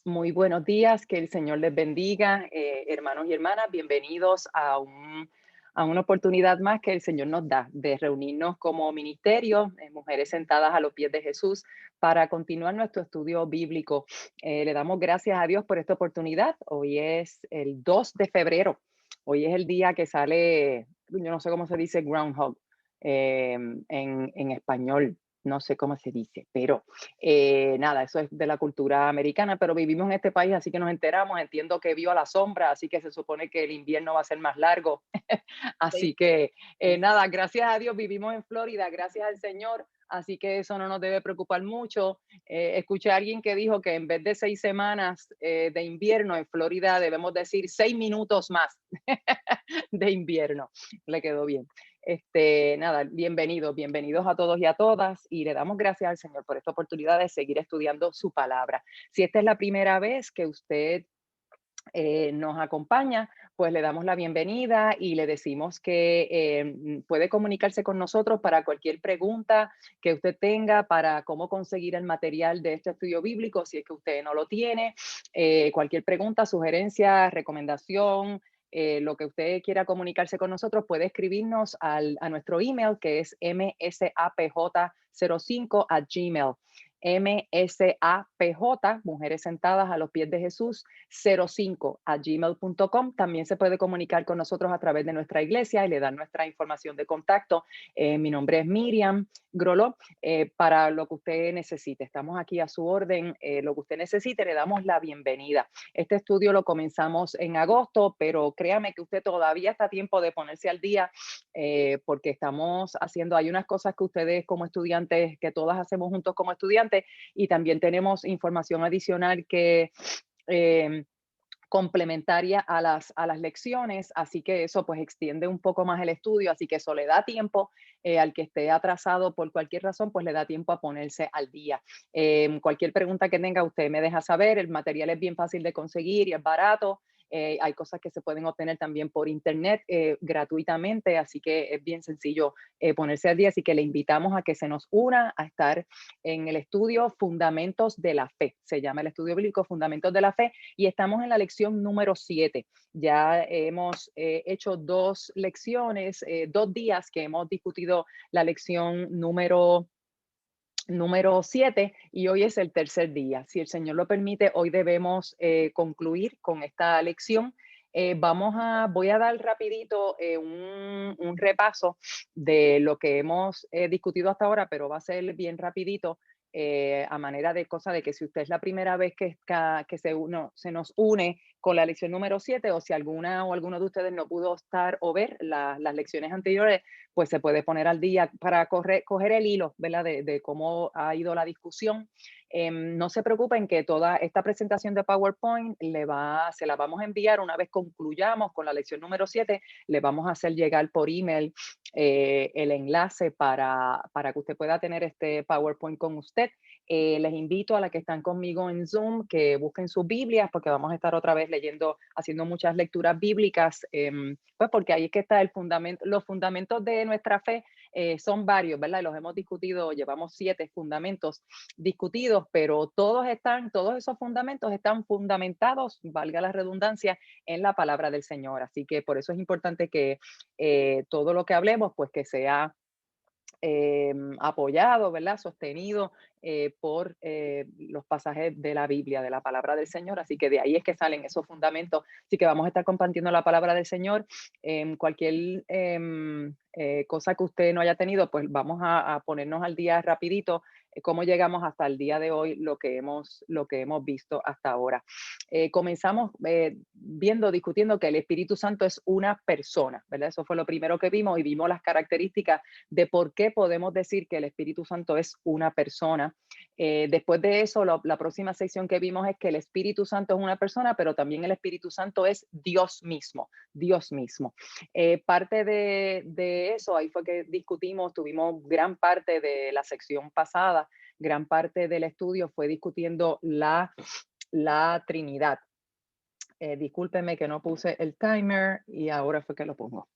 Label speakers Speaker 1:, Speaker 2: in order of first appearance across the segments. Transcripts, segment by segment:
Speaker 1: Muy buenos días, que el Señor les bendiga, hermanos y hermanas, bienvenidos a una oportunidad más que el Señor nos da de reunirnos como ministerio, mujeres sentadas a los pies de Jesús, para continuar nuestro estudio bíblico. Le damos gracias a Dios por esta oportunidad. Hoy es el 2 de febrero, hoy es el día que sale, yo no sé cómo se dice groundhog en español, no sé cómo se dice, pero nada, eso es de la cultura americana, pero vivimos en este país, así que nos enteramos. Entiendo que vio a la sombra, así que se supone que el invierno va a ser más largo.
Speaker 2: Sí,
Speaker 1: Así que
Speaker 2: sí,
Speaker 1: nada, gracias a Dios vivimos en Florida, gracias al Señor. Así que eso no nos debe preocupar mucho. Escuché a alguien que dijo que en vez de 6 semanas de invierno en Florida debemos decir 6 minutos más de invierno. Le quedó bien. Nada, bienvenidos a todos y a todas, y le damos gracias al Señor por esta oportunidad de seguir estudiando su palabra. Si esta es la primera vez que usted nos acompaña, pues le damos la bienvenida y le decimos que puede comunicarse con nosotros para cualquier pregunta que usted tenga, para cómo conseguir el material de este estudio bíblico, si es que usted no lo tiene, cualquier pregunta, sugerencia, recomendación. Lo que usted quiera comunicarse con nosotros, puede escribirnos a nuestro email, que es msapj05@gmail. MSAPJ, Mujeres Sentadas a los Pies de Jesús, 05@gmail.com. También se puede comunicar con nosotros a través de nuestra iglesia y le dan nuestra información de contacto. Mi nombre es Miriam Groló, para lo que usted necesite. Estamos aquí a su orden. Lo que usted necesite, le damos la bienvenida. Este estudio lo comenzamos en agosto, pero créame que usted todavía está a tiempo de ponerse al día, porque hay unas cosas que ustedes como estudiantes, que todas hacemos juntos como estudiantes, y también tenemos información adicional que eh, complementaria a las lecciones, así que eso pues extiende un poco más el estudio, así que eso le da tiempo, al que esté atrasado por cualquier razón, pues le da tiempo a ponerse al día. Cualquier pregunta que tenga, usted me deja saber. El material es bien fácil de conseguir y es barato. Hay cosas que se pueden obtener también por internet gratuitamente, así que es bien sencillo ponerse al día, así que le invitamos a que se nos una a estar en el estudio Fundamentos de la Fe. Se llama el estudio bíblico Fundamentos de la Fe, y estamos en la lección número 7. Ya hemos hecho 2 lecciones, 2 días que hemos discutido la lección número 7, y hoy es el tercer día. Si el Señor lo permite, hoy debemos concluir con esta lección. Voy a dar rapidito un repaso de lo que hemos discutido hasta ahora, pero va a ser bien rapidito, a manera de cosa de que si usted es la primera vez que se nos une con la lección número 7, o si alguna o alguno de ustedes no pudo estar o ver las lecciones anteriores, pues se puede poner al día para coger el hilo, ¿verdad? De cómo ha ido la discusión. No se preocupen, que toda esta presentación de PowerPoint se la vamos a enviar una vez concluyamos con la lección número 7. Le vamos a hacer llegar por email el enlace para que usted pueda tener este PowerPoint con usted. Les invito a las que están conmigo en Zoom que busquen sus Biblias, porque vamos a estar otra vez haciendo muchas lecturas bíblicas, pues porque ahí es que está el fundamento. Los fundamentos de nuestra fe son varios, ¿verdad? Los hemos discutido, llevamos 7 fundamentos discutidos, pero todos esos fundamentos están fundamentados, valga la redundancia, en la palabra del Señor. Así que por eso es importante que todo lo que hablemos, pues que sea apoyado, ¿verdad? Sostenido por los pasajes de la Biblia, de la palabra del Señor. Así que de ahí es que salen esos fundamentos. Así que vamos a estar compartiendo la palabra del Señor. Cualquier cosa que usted no haya tenido, pues vamos a ponernos al día rapidito, cómo llegamos hasta el día de hoy, lo que hemos visto hasta ahora. Comenzamos discutiendo que el Espíritu Santo es una persona, ¿verdad? Eso fue lo primero que vimos, y vimos las características de por qué podemos decir que el Espíritu Santo es una persona. Después de eso, la próxima sección que vimos es que el Espíritu Santo es una persona, pero también el Espíritu Santo es Dios mismo, Dios mismo. Parte de eso, ahí fue que discutimos, tuvimos gran parte de la sección pasada, gran parte del estudio fue discutiendo la Trinidad. Discúlpeme que no puse el timer y ahora fue que lo pongo.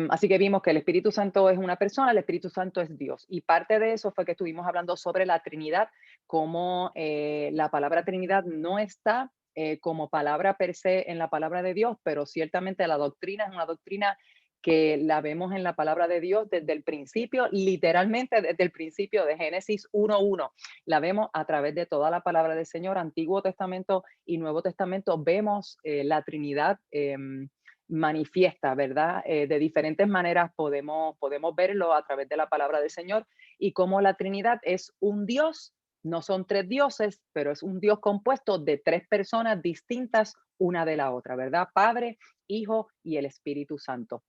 Speaker 1: Así que vimos que el Espíritu Santo es una persona, el Espíritu Santo es Dios. Y parte de eso fue que estuvimos hablando sobre la Trinidad, cómo la palabra Trinidad no está como palabra per se en la palabra de Dios, pero ciertamente la doctrina es una doctrina que la vemos en la palabra de Dios desde el principio, literalmente desde el principio de Génesis 1:1. La vemos a través de toda la palabra del Señor, Antiguo Testamento y Nuevo Testamento, vemos la Trinidad manifiesta, ¿verdad? De diferentes maneras podemos verlo a través de la palabra del Señor y cómo la Trinidad es un Dios, no son tres dioses, pero es un Dios compuesto de tres personas distintas una de la otra, ¿verdad? Padre, Hijo y el Espíritu Santo.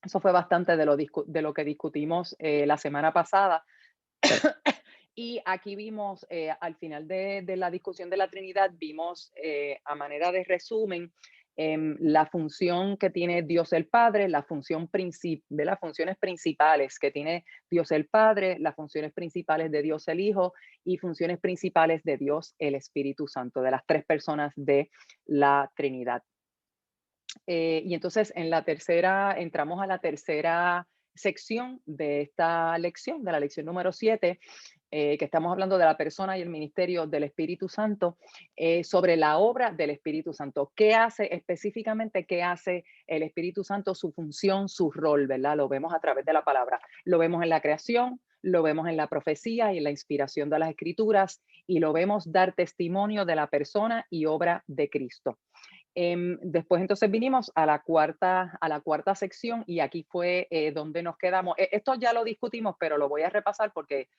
Speaker 1: Eso fue bastante de lo que discutimos la semana pasada. Y aquí vimos, al final de la discusión de la Trinidad, vimos a manera de resumen la función que tiene Dios el Padre, de las funciones principales que tiene Dios el Padre, las funciones principales de Dios el Hijo y funciones principales de Dios el Espíritu Santo, de las tres personas de la Trinidad. Y entonces entramos a la tercera sección de esta lección, de la lección número 7, que estamos hablando de la persona y el ministerio del Espíritu Santo, sobre la obra del Espíritu Santo. ¿Qué hace específicamente? ¿Qué hace el Espíritu Santo? Su función, su rol, ¿verdad? Lo vemos a través de la palabra. Lo vemos en la creación, lo vemos en la profecía y en la inspiración de las escrituras, y lo vemos dar testimonio de la persona y obra de Cristo. Después entonces vinimos a la cuarta sección y aquí fue donde nos quedamos. Esto ya lo discutimos, pero lo voy a repasar porque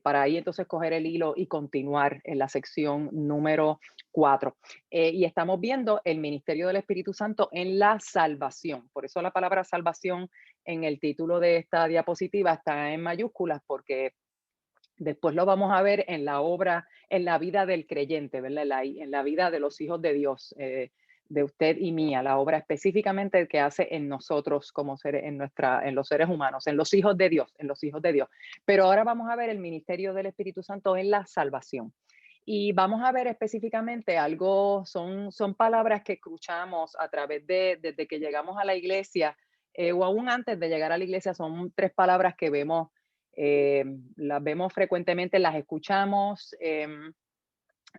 Speaker 1: para ahí entonces coger el hilo y continuar en la sección número 4. Y estamos viendo el ministerio del Espíritu Santo en la salvación. Por eso la palabra salvación en el título de esta diapositiva está en mayúsculas porque después lo vamos a ver en la obra, en la vida del creyente, ¿verdad? En la vida de los hijos de Dios, de usted y mía, la obra específicamente que hace en nosotros como seres, en los seres humanos, en los hijos de Dios, en los hijos de Dios. Pero ahora vamos a ver el ministerio del Espíritu Santo en la salvación. Y vamos a ver específicamente algo, son palabras que escuchamos a través desde que llegamos a la iglesia, o aún antes de llegar a la iglesia, son tres palabras que vemos las vemos frecuentemente, las escuchamos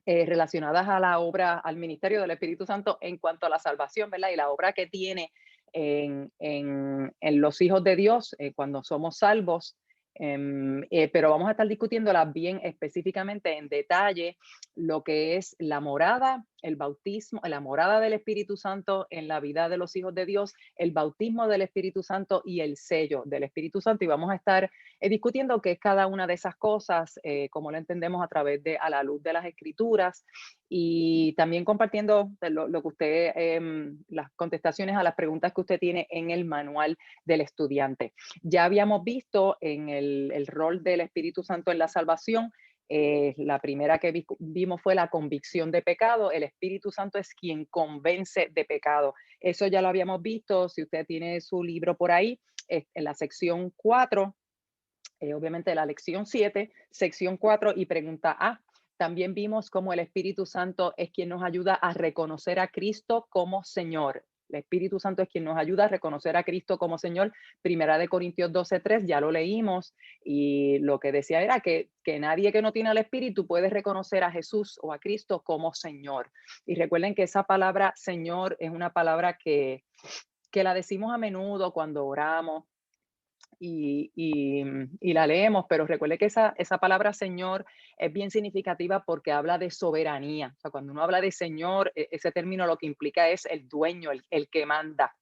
Speaker 1: relacionadas a la obra, al ministerio del Espíritu Santo en cuanto a la salvación, ¿verdad? Y la obra que tiene en los hijos de Dios cuando somos salvos. Pero vamos a estar discutiéndolas bien específicamente en detalle lo que es la morada, el bautismo, la morada del Espíritu Santo en la vida de los hijos de Dios, el bautismo del Espíritu Santo y el sello del Espíritu Santo. Y vamos a estar discutiendo qué es cada una de esas cosas, cómo lo entendemos a la luz de las escrituras y también compartiendo lo que usted, las contestaciones a las preguntas que usted tiene en el manual del estudiante. Ya habíamos visto en el rol del Espíritu Santo en la salvación. La primera que vimos fue la convicción de pecado. El Espíritu Santo es quien convence de pecado. Eso ya lo habíamos visto. Si usted tiene su libro por ahí, en la sección 4, obviamente la lección 7, sección 4 y pregunta A. También vimos cómo el Espíritu Santo es quien nos ayuda a reconocer a Cristo como Señor. El Espíritu Santo es quien nos ayuda a reconocer a Cristo como Señor. Primera de Corintios 12:3, ya lo leímos y lo que decía era que nadie que no tiene al Espíritu puede reconocer a Jesús o a Cristo como Señor. Y recuerden que esa palabra Señor es una palabra que la decimos a menudo cuando oramos, y la leemos, pero recuerde que esa palabra Señor es bien significativa porque habla de soberanía. O sea, cuando uno habla de Señor, ese término lo que implica es el dueño, el que manda,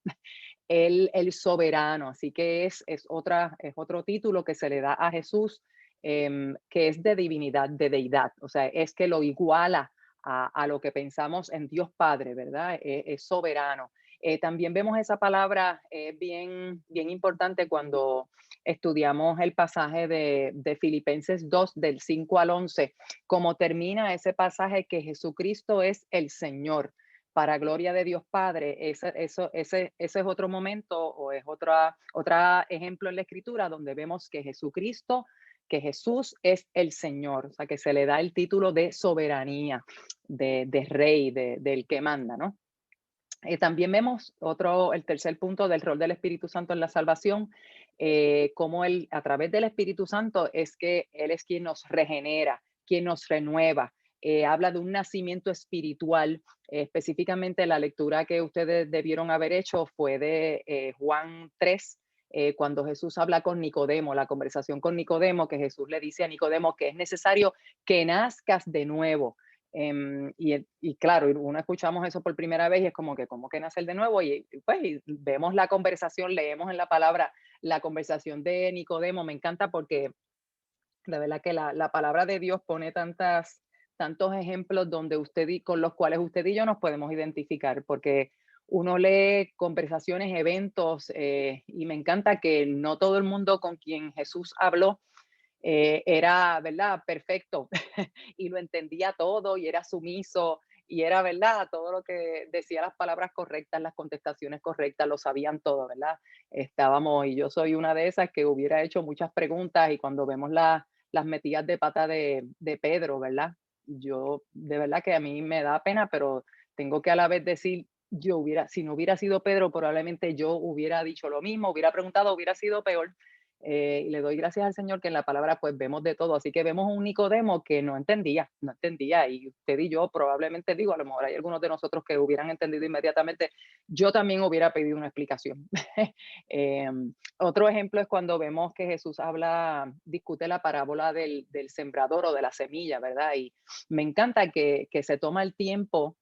Speaker 1: el soberano. Así que es otro título que se le da a Jesús, que es de divinidad, de deidad. O sea, es que lo iguala a lo que pensamos en Dios Padre, ¿verdad? Es soberano. También vemos esa palabra bien importante cuando estudiamos el pasaje de Filipenses 2, del 5 al 11, como termina ese pasaje que Jesucristo es el Señor, para gloria de Dios Padre. Ese es otro momento o es otra ejemplo en la Escritura donde vemos que Jesús es el Señor, o sea, que se le da el título de soberanía, de rey, del que manda, ¿no? También vemos el tercer punto del rol del Espíritu Santo en la salvación, cómo él, a través del Espíritu Santo, es que Él es quien nos regenera, quien nos renueva. Habla de un nacimiento espiritual. Específicamente la lectura que ustedes debieron haber hecho fue de Juan 3, cuando Jesús habla con Nicodemo, la conversación con Nicodemo, que Jesús le dice a Nicodemo que es necesario que nazcas de nuevo. Y claro, uno escuchamos eso por primera vez y es como que, ¿cómo que nacer de nuevo? Y pues y vemos la conversación, leemos en la palabra la conversación de Nicodemo. Me encanta porque de verdad que la palabra de Dios pone tantos ejemplos donde con los cuales usted y yo nos podemos identificar, porque uno lee conversaciones, eventos, y me encanta que no todo el mundo con quien Jesús habló era, ¿verdad? Perfecto y lo entendía todo y era sumiso y era, ¿verdad? Todo lo que decía las palabras correctas, las contestaciones correctas, lo sabían todo, ¿verdad? Y yo soy una de esas que hubiera hecho muchas preguntas y cuando vemos las metidas de pata de Pedro, ¿verdad? Yo, de verdad que a mí me da pena, pero tengo que a la vez decir, si no hubiera sido Pedro, probablemente yo hubiera dicho lo mismo, hubiera preguntado, hubiera sido peor. Y le doy gracias al Señor que en la palabra pues vemos de todo. Así que vemos un Nicodemo que no entendía. Y usted y yo probablemente digo, a lo mejor hay algunos de nosotros que hubieran entendido inmediatamente. Yo también hubiera pedido una explicación. Otro ejemplo es cuando vemos que Jesús discute la parábola del sembrador o de la semilla, ¿verdad? Y me encanta que se toma el tiempo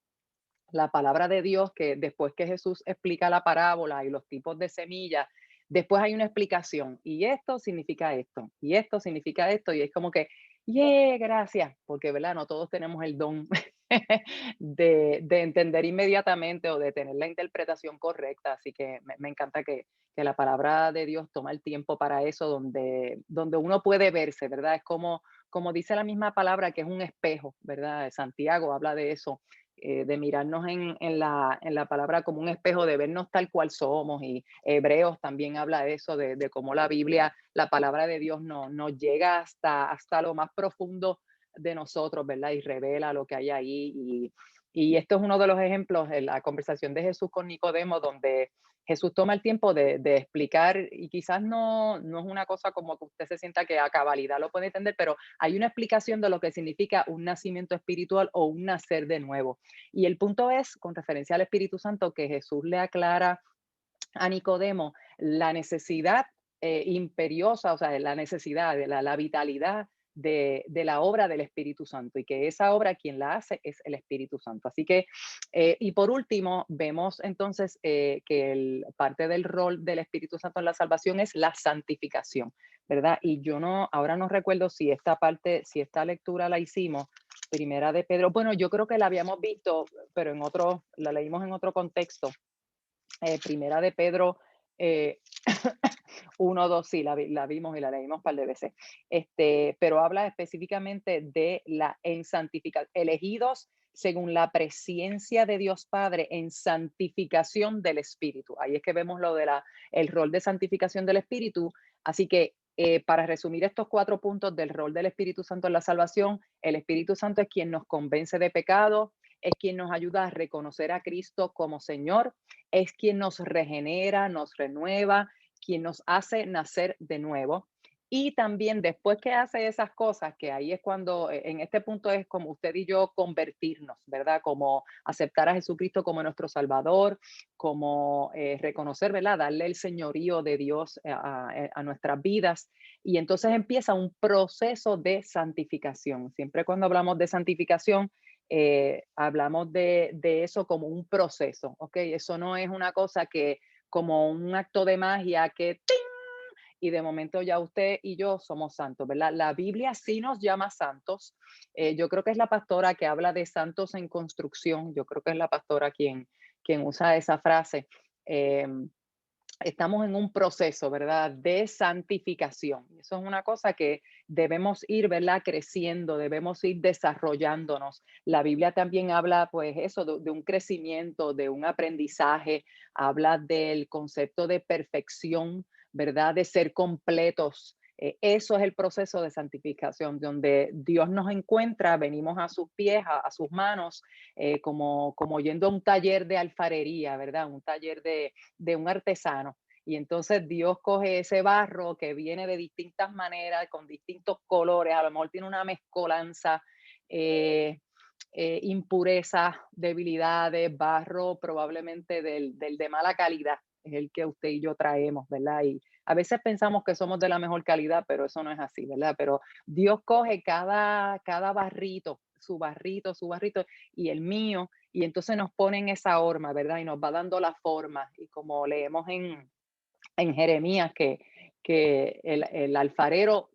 Speaker 1: la palabra de Dios, que después que Jesús explica la parábola y los tipos de semillas, después hay una explicación. Y esto significa esto, y esto significa esto, y es como que, yeah, gracias, porque, ¿verdad? No todos tenemos el don de entender inmediatamente o de tener la interpretación correcta. Así que me encanta que la palabra de Dios toma el tiempo para eso, donde uno puede verse, ¿verdad? Es como dice la misma palabra, que es un espejo, ¿verdad? Santiago habla de eso, de mirarnos en la palabra como un espejo, de vernos tal cual somos. Y Hebreos también habla de eso, de cómo la Biblia, la palabra de Dios nos llega hasta lo más profundo de nosotros, ¿verdad? Y revela lo que hay ahí. Y esto es uno de los ejemplos en la conversación de Jesús con Nicodemo, donde Jesús toma el tiempo de explicar, y quizás no es una cosa como que usted se sienta que a cabalidad lo puede entender, pero hay una explicación de lo que significa un nacimiento espiritual o un nacer de nuevo. Y el punto es, con referencia al Espíritu Santo, que Jesús le aclara a Nicodemo la necesidad imperiosa, o sea, la necesidad de la vitalidad de la obra del Espíritu Santo, y que esa obra quien la hace es el Espíritu Santo. Así que, y por último, vemos entonces que parte del rol del Espíritu Santo en la salvación es la santificación, ¿verdad? Y yo ahora no recuerdo si si esta lectura la hicimos, primera de Pedro, bueno, yo creo que la habíamos visto, pero la leímos en otro contexto. Primera de Pedro eh, 1, 2, sí, la vimos y la leímos un par de veces. Pero habla específicamente de en santificar, elegidos según la presencia de Dios Padre en santificación del Espíritu. Ahí es que vemos el rol de santificación del Espíritu. Así que para resumir estos 4 puntos del rol del Espíritu Santo en la salvación, el Espíritu Santo es quien nos convence de pecado, es quien nos ayuda a reconocer a Cristo como Señor, es quien nos regenera, nos renueva, quien nos hace nacer de nuevo. Y también después que hace esas cosas, que ahí es cuando, en este punto es como usted y yo convertirnos, ¿verdad? Como aceptar a Jesucristo como nuestro Salvador, como reconocer, ¿verdad? Darle el señorío de Dios a nuestras vidas. Y entonces empieza un proceso de santificación. Siempre cuando hablamos de santificación, hablamos de eso como un proceso, ¿ok? Eso no es una cosa que como un acto de magia que ¡ting! Y de momento ya usted y yo somos santos, ¿verdad? La Biblia sí nos llama santos. Yo creo que es la pastora que habla de santos en construcción. Yo creo que es la pastora quien usa esa frase. Estamos en un proceso, ¿verdad? De santificación. Eso es una cosa que debemos ir, ¿verdad? Creciendo, debemos ir desarrollándonos. La Biblia también habla, pues, eso, de un crecimiento, de un aprendizaje, habla del concepto de perfección, ¿verdad? De ser completos. Eso es el proceso de santificación, donde Dios nos encuentra, venimos a sus pies, a sus manos, como yendo a un taller de alfarería, ¿verdad? Un taller de un artesano. Y entonces Dios coge ese barro que viene de distintas maneras, con distintos colores, a lo mejor tiene una mezcolanza, impurezas, debilidades, barro probablemente del de mala calidad, es el que usted y yo traemos, ¿verdad? Y a veces pensamos que somos de la mejor calidad, pero eso no es así, ¿verdad? Pero Dios coge cada barrito, su barrito y el mío, y entonces nos pone en esa horma, ¿verdad? Y nos va dando la forma. Y como leemos en Jeremías que el alfarero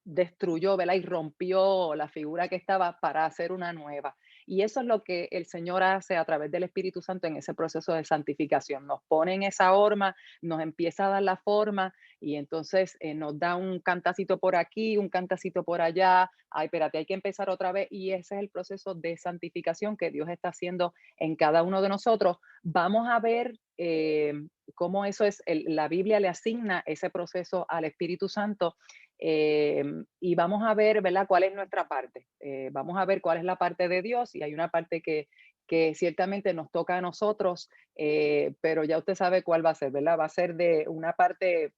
Speaker 1: destruyó, ¿verdad? Y rompió la figura que estaba para hacer una nueva. Y eso es lo que el Señor hace a través del Espíritu Santo en ese proceso de santificación. Nos pone en esa horma, nos empieza a dar la forma y entonces nos da un cantacito por aquí, un cantacito por allá. Ay, espérate, hay que empezar otra vez. Y ese es el proceso de santificación que Dios está haciendo en cada uno de nosotros. Vamos a ver cómo eso es, la Biblia le asigna ese proceso al Espíritu Santo y vamos a ver, ¿verdad?, cuál es nuestra parte. Vamos a ver cuál es la parte de Dios y hay una parte que ciertamente nos toca a nosotros, pero ya usted sabe cuál va a ser, ¿verdad? Va a ser de una parte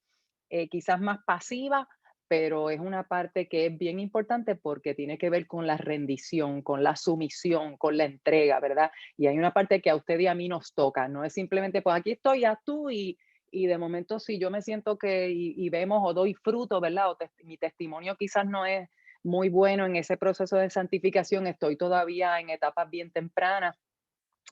Speaker 1: quizás más pasiva, pero es una parte que es bien importante porque tiene que ver con la rendición, con la sumisión, con la entrega, ¿verdad? Y hay una parte que a usted y a mí nos toca, no es simplemente, pues aquí estoy, ya tú, y de momento si yo me siento que, y vemos o doy fruto, ¿verdad? Mi testimonio quizás no es muy bueno en ese proceso de santificación, estoy todavía en etapas bien tempranas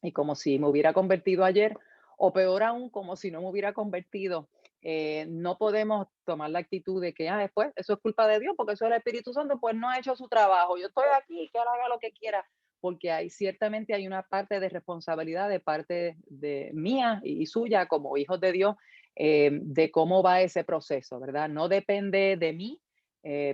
Speaker 1: y como si me hubiera convertido ayer, o peor aún, como si no me hubiera convertido. No podemos tomar la actitud de que, después, eso es culpa de Dios, porque eso es el Espíritu Santo, pues no ha hecho su trabajo. Yo estoy aquí, que él haga lo que quiera, porque ciertamente hay una parte de responsabilidad de parte de mía y suya como hijos de Dios, de cómo va ese proceso, ¿verdad? No depende de mí,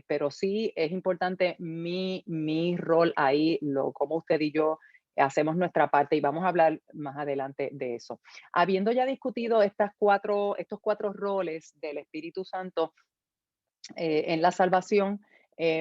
Speaker 1: pero sí es importante mi rol ahí, como usted y yo hacemos nuestra parte y vamos a hablar más adelante de eso. Habiendo ya discutido estos cuatro roles del Espíritu Santo en la salvación,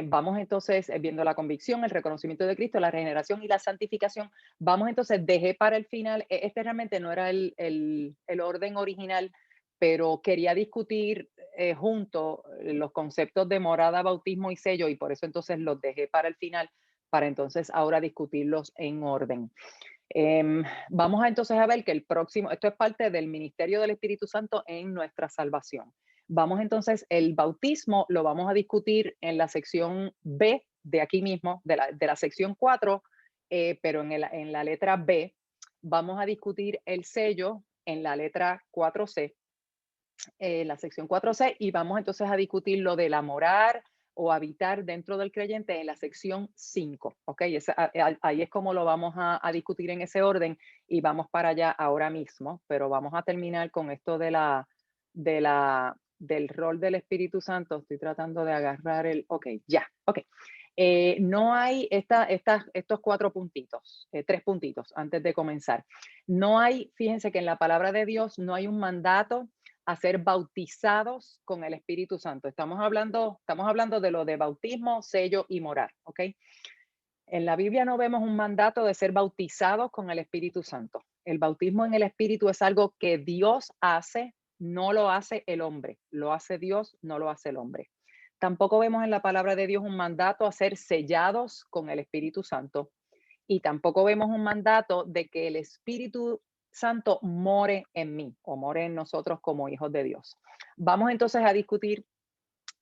Speaker 1: vamos entonces viendo la convicción, el reconocimiento de Cristo, la regeneración y la santificación. Vamos entonces, dejé para el final, este realmente no era el orden original, pero quería discutir junto los conceptos de morada, bautismo y sello, y por eso entonces los dejé para el final, para entonces ahora discutirlos en orden. Vamos entonces a ver que el próximo, esto es parte del ministerio del Espíritu Santo en nuestra salvación. Vamos entonces, el bautismo lo vamos a discutir en la sección B de aquí mismo, de la sección 4, pero en la letra B. Vamos a discutir el sello en la letra 4C, la sección 4C, y vamos entonces a discutir lo del morar o habitar dentro del creyente en la sección 5, ¿ok? Ahí es como lo vamos a discutir en ese orden y vamos para allá ahora mismo, pero vamos a terminar con esto del rol del Espíritu Santo. Estoy tratando de agarrar ok, ya, ok. No hay estos 4 puntitos, 3 puntitos antes de comenzar. No hay, fíjense que en la palabra de Dios no hay un mandato a ser bautizados con el Espíritu Santo. Estamos hablando de lo de bautismo, sello y morar, ¿ok? En la Biblia no vemos un mandato de ser bautizados con el Espíritu Santo. El bautismo en el Espíritu es algo que Dios hace, no lo hace el hombre. Lo hace Dios, no lo hace el hombre. Tampoco vemos en la palabra de Dios un mandato a ser sellados con el Espíritu Santo. Y tampoco vemos un mandato de que el Espíritu Santo more en mí o more en nosotros como hijos de Dios. Vamos entonces a discutir,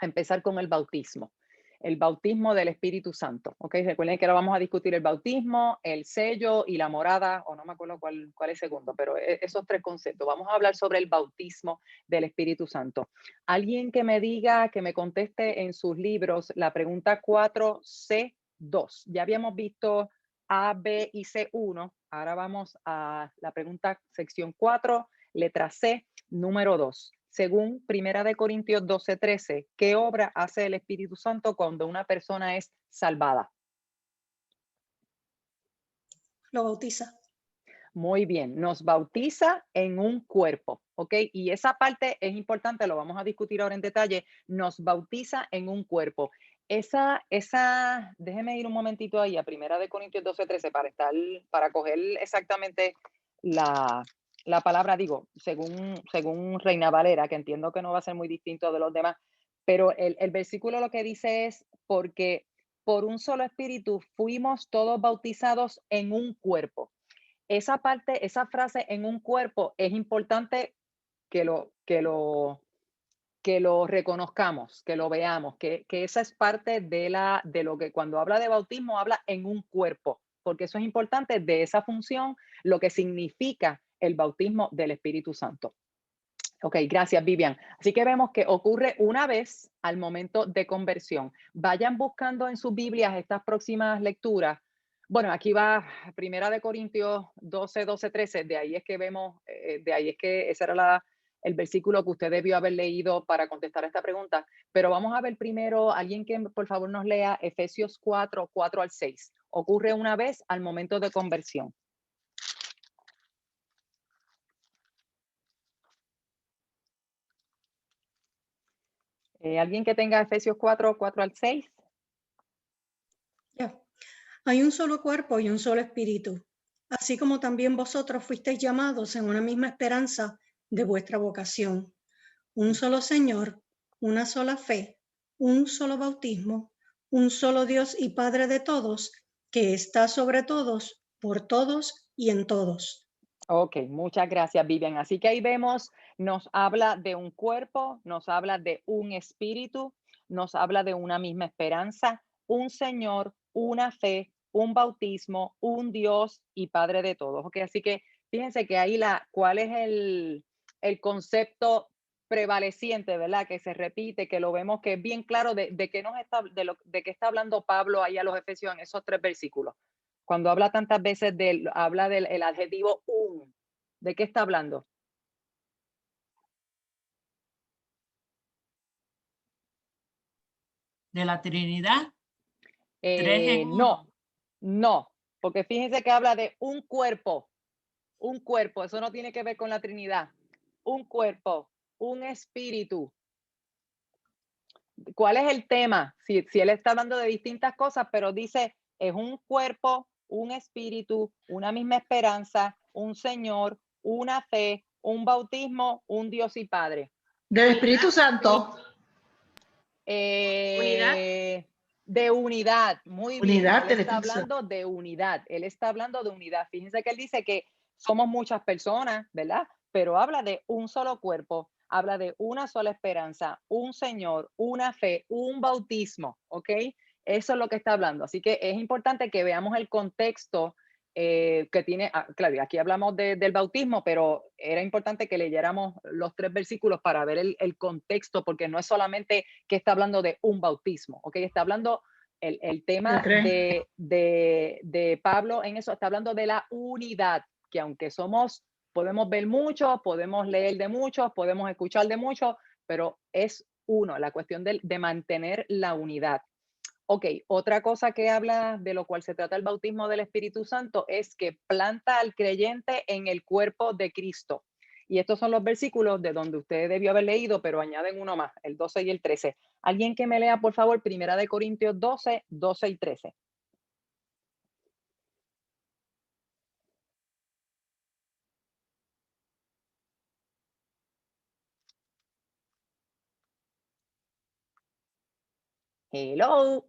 Speaker 1: a empezar con el bautismo. El bautismo del Espíritu Santo. ¿Ok? Recuerden que ahora vamos a discutir el bautismo, el sello y la morada, o no me acuerdo cuál es segundo, pero esos 3 conceptos. Vamos a hablar sobre el bautismo del Espíritu Santo. Alguien que me diga, que me conteste en sus libros la pregunta 4C2. Ya habíamos visto A, B y C1. Ahora vamos a la pregunta sección 4, letra C, número 2. Según Primera de Corintios 12:13, ¿qué obra hace el Espíritu Santo cuando una persona es salvada?
Speaker 2: Lo bautiza.
Speaker 1: Muy bien, nos bautiza en un cuerpo, ¿ok? Y esa parte es importante, lo vamos a discutir ahora en detalle, nos bautiza en un cuerpo. Déjeme ir un momentito ahí a Primera de Corintios 12:13 para coger exactamente la, la palabra, digo, según Reina Valera, que entiendo que no va a ser muy distinto de los demás, pero el versículo lo que dice es, porque por un solo espíritu fuimos todos bautizados en un cuerpo. Esa parte, esa frase en un cuerpo es importante que lo reconozcamos, que lo veamos, que esa es parte de lo que cuando habla de bautismo habla en un cuerpo, porque eso es importante de esa función, lo que significa el bautismo del Espíritu Santo. Ok, gracias, Vivian. Así que vemos que ocurre una vez al momento de conversión. Vayan buscando en sus Biblias estas próximas lecturas. Bueno, aquí va Primera de Corintios 12, 13. De ahí es que vemos, de ahí es que ese era el versículo que usted debió haber leído para contestar esta pregunta. Pero vamos a ver primero, alguien que por favor nos lea Efesios 4, 4 al 6. Ocurre una vez al momento de conversión. ¿Alguien que tenga Efesios 4, 4 al 6?
Speaker 2: Ya. Hay un solo cuerpo y un solo espíritu, así como también vosotros fuisteis llamados en una misma esperanza de vuestra vocación. Un solo Señor, una sola fe, un solo bautismo, un solo Dios y Padre de todos, que está sobre todos, por todos y en todos.
Speaker 1: Ok, muchas gracias, Vivian. Así que ahí vemos, nos habla de un cuerpo, nos habla de un espíritu, nos habla de una misma esperanza, un Señor, una fe, un bautismo, un Dios y Padre de todos. Ok, así que fíjense que ahí cuál es el concepto prevaleciente, ¿verdad? Que se repite, que lo vemos que es bien claro de qué de qué está hablando Pablo ahí a los Efesios en esos 3 versículos. Cuando habla tantas veces habla del el adjetivo un, ¿de qué está hablando?
Speaker 3: De la Trinidad, tres en
Speaker 1: No,
Speaker 3: uno.
Speaker 1: no, porque fíjense que habla de un cuerpo, eso no tiene que ver con la Trinidad. Un cuerpo, un espíritu. ¿Cuál es el tema? Si él está hablando de distintas cosas, pero dice, es un cuerpo, un espíritu, una misma esperanza, un Señor, una fe, un bautismo, un Dios y Padre.
Speaker 4: Del Espíritu Santo.
Speaker 1: De unidad, muy bien.
Speaker 4: Unidad
Speaker 1: Él
Speaker 4: del
Speaker 1: está
Speaker 4: Espíritu Santo.
Speaker 1: hablando de unidad. Él está hablando de unidad. Fíjense que él dice que somos muchas personas, ¿verdad? Pero habla de un solo cuerpo, habla de una sola esperanza, un Señor, una fe, un bautismo, ¿ok? Eso es lo que está hablando. Así que es importante que veamos el contexto que tiene, claro, y aquí hablamos del bautismo, pero era importante que leyéramos los 3 versículos para ver el contexto, porque no es solamente que está hablando de un bautismo, ¿ok? Está hablando, el tema de Pablo en eso, está hablando de la unidad, que aunque podemos ver mucho, podemos leer de muchos, podemos escuchar de muchos, pero es uno, la cuestión de mantener la unidad. Ok, otra cosa que habla de lo cual se trata el bautismo del Espíritu Santo es que planta al creyente en el cuerpo de Cristo. Y estos son los versículos de donde usted debió haber leído, pero añaden uno más, el 12 y el 13. Alguien que me lea, por favor, Primera de Corintios 12, 12 y 13. Hello.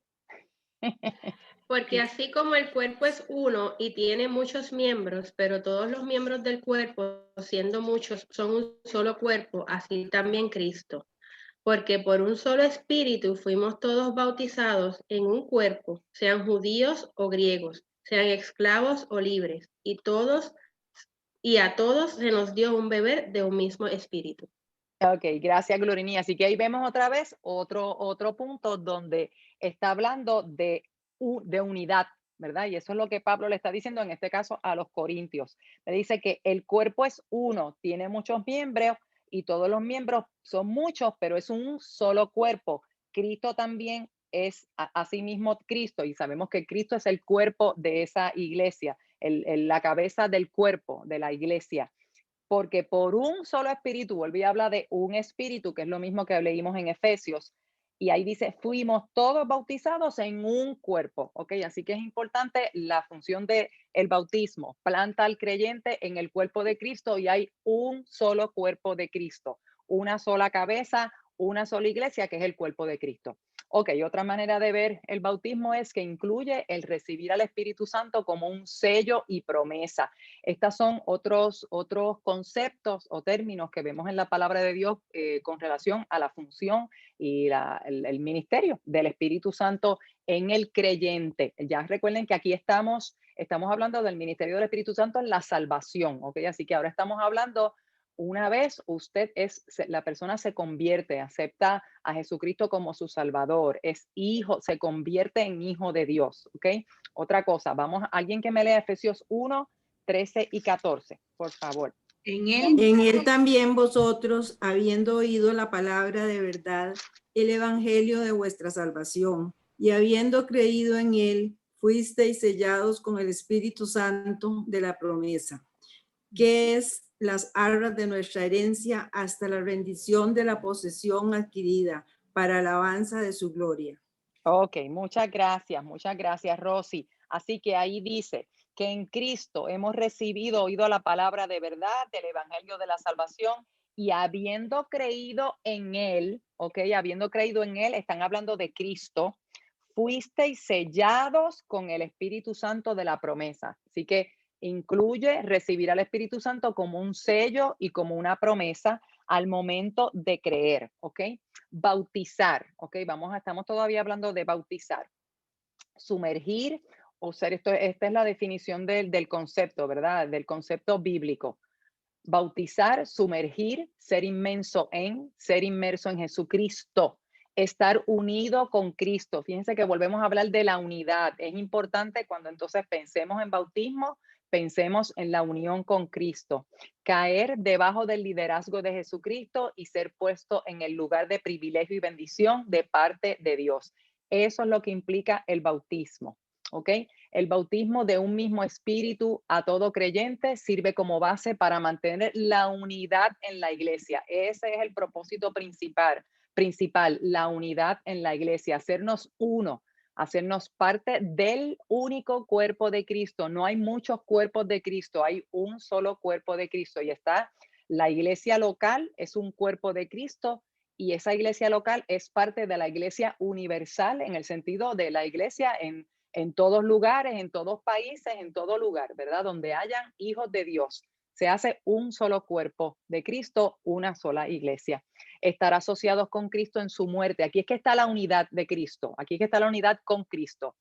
Speaker 5: Porque así como el cuerpo es uno y tiene muchos miembros, pero todos los miembros del cuerpo, siendo muchos, son un solo cuerpo, así también Cristo. Porque por un solo espíritu fuimos todos bautizados en un cuerpo, sean judíos o griegos, sean esclavos o libres, y a todos se nos dio un beber de un mismo espíritu.
Speaker 1: Ok, gracias, Glorini. Así que ahí vemos otra vez otro punto donde está hablando de unidad, ¿verdad? Y eso es lo que Pablo le está diciendo en este caso a los corintios. Le dice que el cuerpo es uno, tiene muchos miembros y todos los miembros son muchos, pero es un solo cuerpo. Cristo también es asimismo Cristo y sabemos que Cristo es el cuerpo de esa iglesia. la cabeza del cuerpo, de la iglesia. Porque por un solo espíritu, volví a hablar de un espíritu, que es lo mismo que leímos en Efesios, y ahí dice, fuimos todos bautizados en un cuerpo, ¿ok? Así que es importante la función del bautismo, planta al creyente en el cuerpo de Cristo y hay un solo cuerpo de Cristo, una sola cabeza, una sola iglesia, que es el cuerpo de Cristo. Ok, otra manera de ver el bautismo es que incluye el recibir al Espíritu Santo como un sello y promesa. Estos son otros conceptos o términos que vemos en la palabra de Dios con relación a la función y el ministerio del Espíritu Santo en el creyente. Ya recuerden que aquí estamos hablando del ministerio del Espíritu Santo en la salvación, ¿ok? Así que ahora estamos hablando, una vez la persona se convierte, acepta a Jesucristo como su Salvador, es hijo, se convierte en hijo de Dios, ¿ok? Otra cosa, alguien que me lea Efesios 1, 13 y 14, por favor.
Speaker 6: En él también vosotros, habiendo oído la palabra de verdad, el evangelio de vuestra salvación, y habiendo creído en él, fuisteis sellados con el Espíritu Santo de la promesa, que es las arras de nuestra herencia hasta la rendición de la posesión adquirida para alabanza de su gloria.
Speaker 1: Ok, muchas gracias, Rosy. Así que ahí dice que en Cristo hemos oído la palabra de verdad del evangelio de la salvación y habiendo creído en él, ok, habiendo creído en él, están hablando de Cristo, fuisteis sellados con el Espíritu Santo de la promesa. Así que incluye recibir al Espíritu Santo como un sello y como una promesa al momento de creer, ¿ok? Bautizar, ¿ok? Estamos todavía hablando de bautizar. Sumergir o ser, esta es la definición del concepto, ¿verdad? Del concepto bíblico. Bautizar, sumergir, ser inmerso en Jesucristo, estar unido con Cristo. Fíjense que volvemos a hablar de la unidad. Es importante cuando entonces pensemos en bautismo, pensemos en la unión con Cristo. Caer debajo del liderazgo de Jesucristo y ser puesto en el lugar de privilegio y bendición de parte de Dios. Eso es lo que implica el bautismo, ¿ok? El bautismo de un mismo espíritu a todo creyente sirve como base para mantener la unidad en la iglesia. Ese es el propósito principal, la unidad en la iglesia, hacernos uno, hacernos parte del único cuerpo de Cristo. No hay muchos cuerpos de Cristo, hay un solo cuerpo de Cristo y está la iglesia local, es un cuerpo de Cristo. Y esa iglesia local es parte de la iglesia universal en el sentido de la iglesia en todos lugares, en todos países, en todo lugar, ¿verdad? Donde hayan hijos de Dios. Se hace un solo cuerpo de Cristo, una sola iglesia. Estar asociados con Cristo en su muerte. Aquí es que está la unidad de Cristo. Aquí es que está la unidad con Cristo.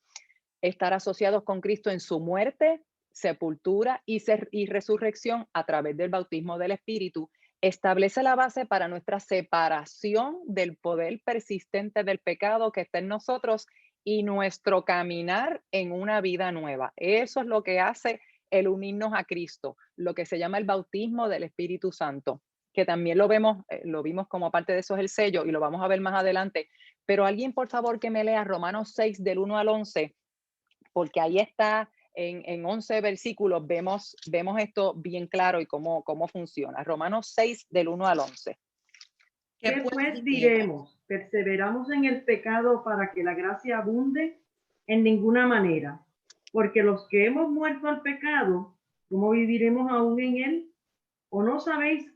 Speaker 1: Estar asociados con Cristo en su muerte, sepultura y resurrección a través del bautismo del Espíritu. Establece la base para nuestra separación del poder persistente del pecado que está en nosotros y nuestro caminar en una vida nueva. Eso es lo que hace el unirnos a Cristo, lo que se llama el bautismo del Espíritu Santo, que también lo vimos como parte de eso es el sello y lo vamos a ver más adelante. Pero alguien, por favor, que me lea Romanos 6 del 1 al 11, porque ahí está en 11 versículos, vemos esto bien claro y cómo funciona. Romanos 6 del 1 al 11.
Speaker 4: ¿Qué pues diremos? ¿Perseveramos en el pecado para que la gracia abunde? En ninguna manera. Porque los que hemos muerto al pecado, ¿cómo viviremos aún en él? ¿O no sabéis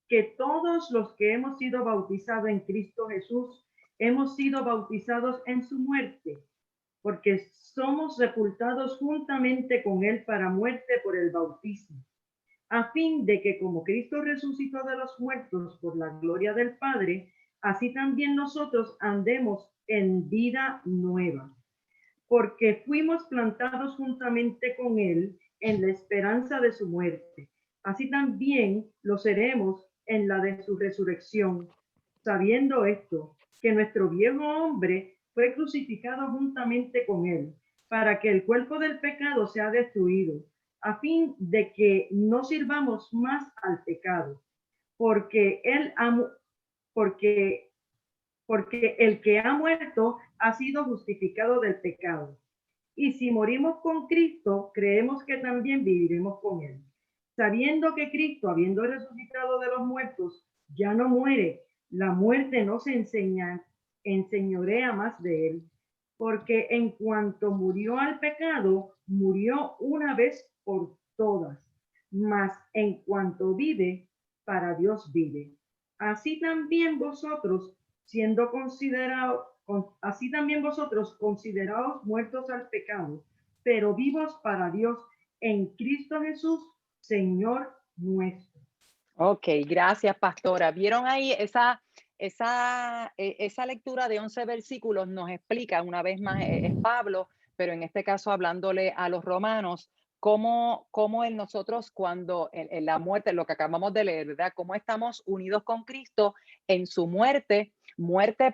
Speaker 4: que todos los que hemos sido bautizados en Cristo Jesús, hemos sido bautizados en su muerte? Porque somos sepultados juntamente con él para muerte por el bautismo, a fin de que como Cristo resucitó de los muertos por la gloria del Padre, así también nosotros andemos en vida nueva. Porque fuimos plantados juntamente con él en la esperanza de su muerte. Así también lo seremos en la de su resurrección, sabiendo esto, que nuestro viejo hombre fue crucificado juntamente con él, para que el cuerpo del pecado sea destruido, a fin de que no sirvamos más al pecado, porque el que ha muerto ha sido justificado del pecado. Y si morimos con Cristo, creemos que también viviremos con Él. Sabiendo que Cristo, habiendo resucitado de los muertos, ya no muere, la muerte no se enseñorea más de Él. Porque en cuanto murió al pecado, murió una vez por todas. Mas en cuanto vive, para Dios vive. Así también vosotros, consideraos muertos al pecado, pero vivos para Dios en Cristo Jesús, Señor nuestro.
Speaker 1: Ok, gracias, pastora. ¿Vieron ahí esa lectura de 11 versículos? Nos explica una vez más, es Pablo, pero en este caso hablándole a los romanos, cómo en nosotros cuando en la muerte, lo que acabamos de leer, ¿verdad? Cómo estamos unidos con Cristo en su muerte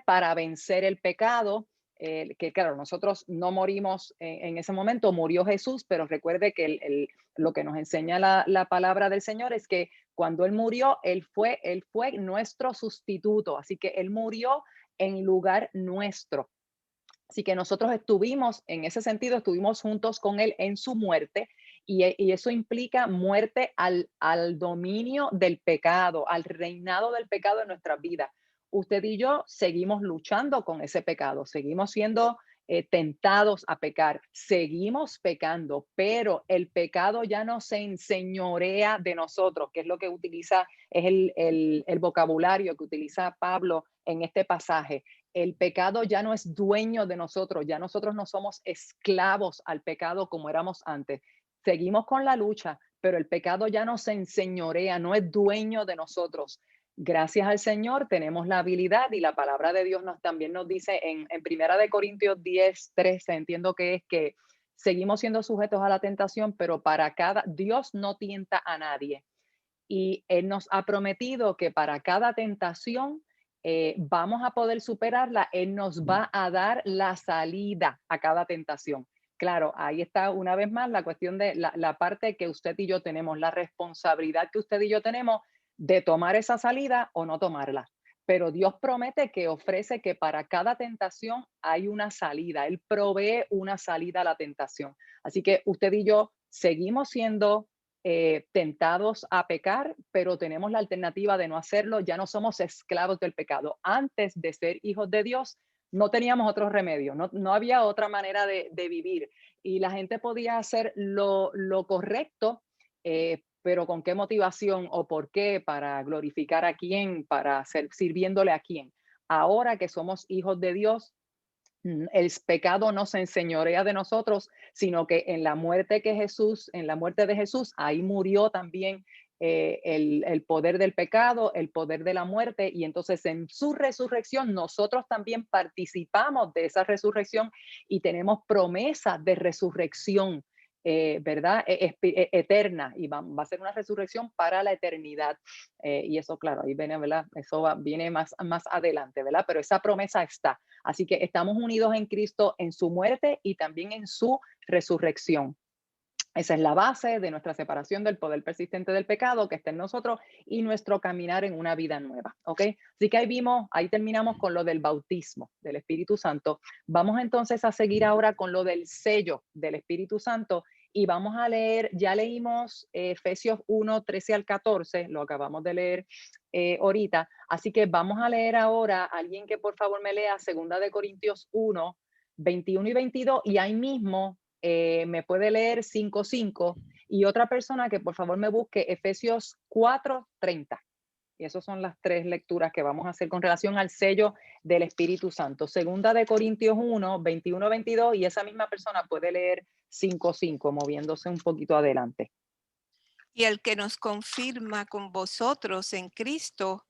Speaker 1: para vencer el pecado. Que claro, nosotros no morimos en ese momento, murió Jesús, pero recuerde que lo que nos enseña la palabra del Señor es que cuando Él murió, Él fue nuestro sustituto, así que Él murió en lugar nuestro. Así que nosotros estuvimos, en ese sentido, estuvimos juntos con Él en su muerte y eso implica muerte al dominio del pecado, al reinado del pecado en nuestras vidas. Usted y yo seguimos luchando con ese pecado, seguimos siendo tentados a pecar, seguimos pecando, pero el pecado ya no se enseñorea de nosotros, que es lo que utiliza, es el vocabulario que utiliza Pablo en este pasaje. El pecado ya no es dueño de nosotros, ya nosotros no somos esclavos al pecado como éramos antes. Seguimos con la lucha, pero el pecado ya no se enseñorea, no es dueño de nosotros. Gracias al Señor tenemos la habilidad y la palabra de Dios también nos dice en Primera de Corintios 10:13, entiendo que es que seguimos siendo sujetos a la tentación, pero Dios no tienta a nadie. Y Él nos ha prometido que para cada tentación vamos a poder superarla. Él nos va a dar la salida a cada tentación. Claro, ahí está una vez más la cuestión de la parte que usted y yo tenemos, la responsabilidad que usted y yo tenemos de tomar esa salida o no tomarla. Pero Dios promete que ofrece que para cada tentación hay una salida. Él provee una salida a la tentación. Así que usted y yo seguimos siendo tentados a pecar, pero tenemos la alternativa de no hacerlo. Ya no somos esclavos del pecado. Antes de ser hijos de Dios, no teníamos otro remedio, no había otra manera de vivir. Y la gente podía hacer lo correcto, pero ¿con qué motivación o por qué? Para glorificar a quién, para sirviéndole a quién. Ahora que somos hijos de Dios, el pecado no se enseñorea de nosotros, sino que en la muerte de Jesús, ahí murió también el poder del pecado, el poder de la muerte, y entonces en su resurrección nosotros también participamos de esa resurrección y tenemos promesas de resurrección, ¿verdad? Eterna, y va a ser una resurrección para la eternidad. Y eso, claro, ahí viene, ¿verdad? Eso viene más adelante, ¿verdad? Pero esa promesa está. Así que estamos unidos en Cristo en su muerte y también en su resurrección. Esa es la base de nuestra separación del poder persistente del pecado que está en nosotros y nuestro caminar en una vida nueva, ¿ok? Así que ahí terminamos con lo del bautismo del Espíritu Santo. Vamos entonces a seguir ahora con lo del sello del Espíritu Santo y vamos a leer, ya leímos Efesios 1:13 al 14, lo acabamos de leer ahorita, así que vamos a leer ahora, alguien que por favor me lea 2 de Corintios 1:21 y 22, y ahí mismo me puede leer 5:5, y otra persona que por favor me busque Efesios 4:30. Y esas son las tres lecturas que vamos a hacer con relación al sello del Espíritu Santo. 2 de Corintios 1:21, 22, y esa misma persona puede leer 5:5, moviéndose un poquito adelante.
Speaker 7: Y el que nos confirma con vosotros en Cristo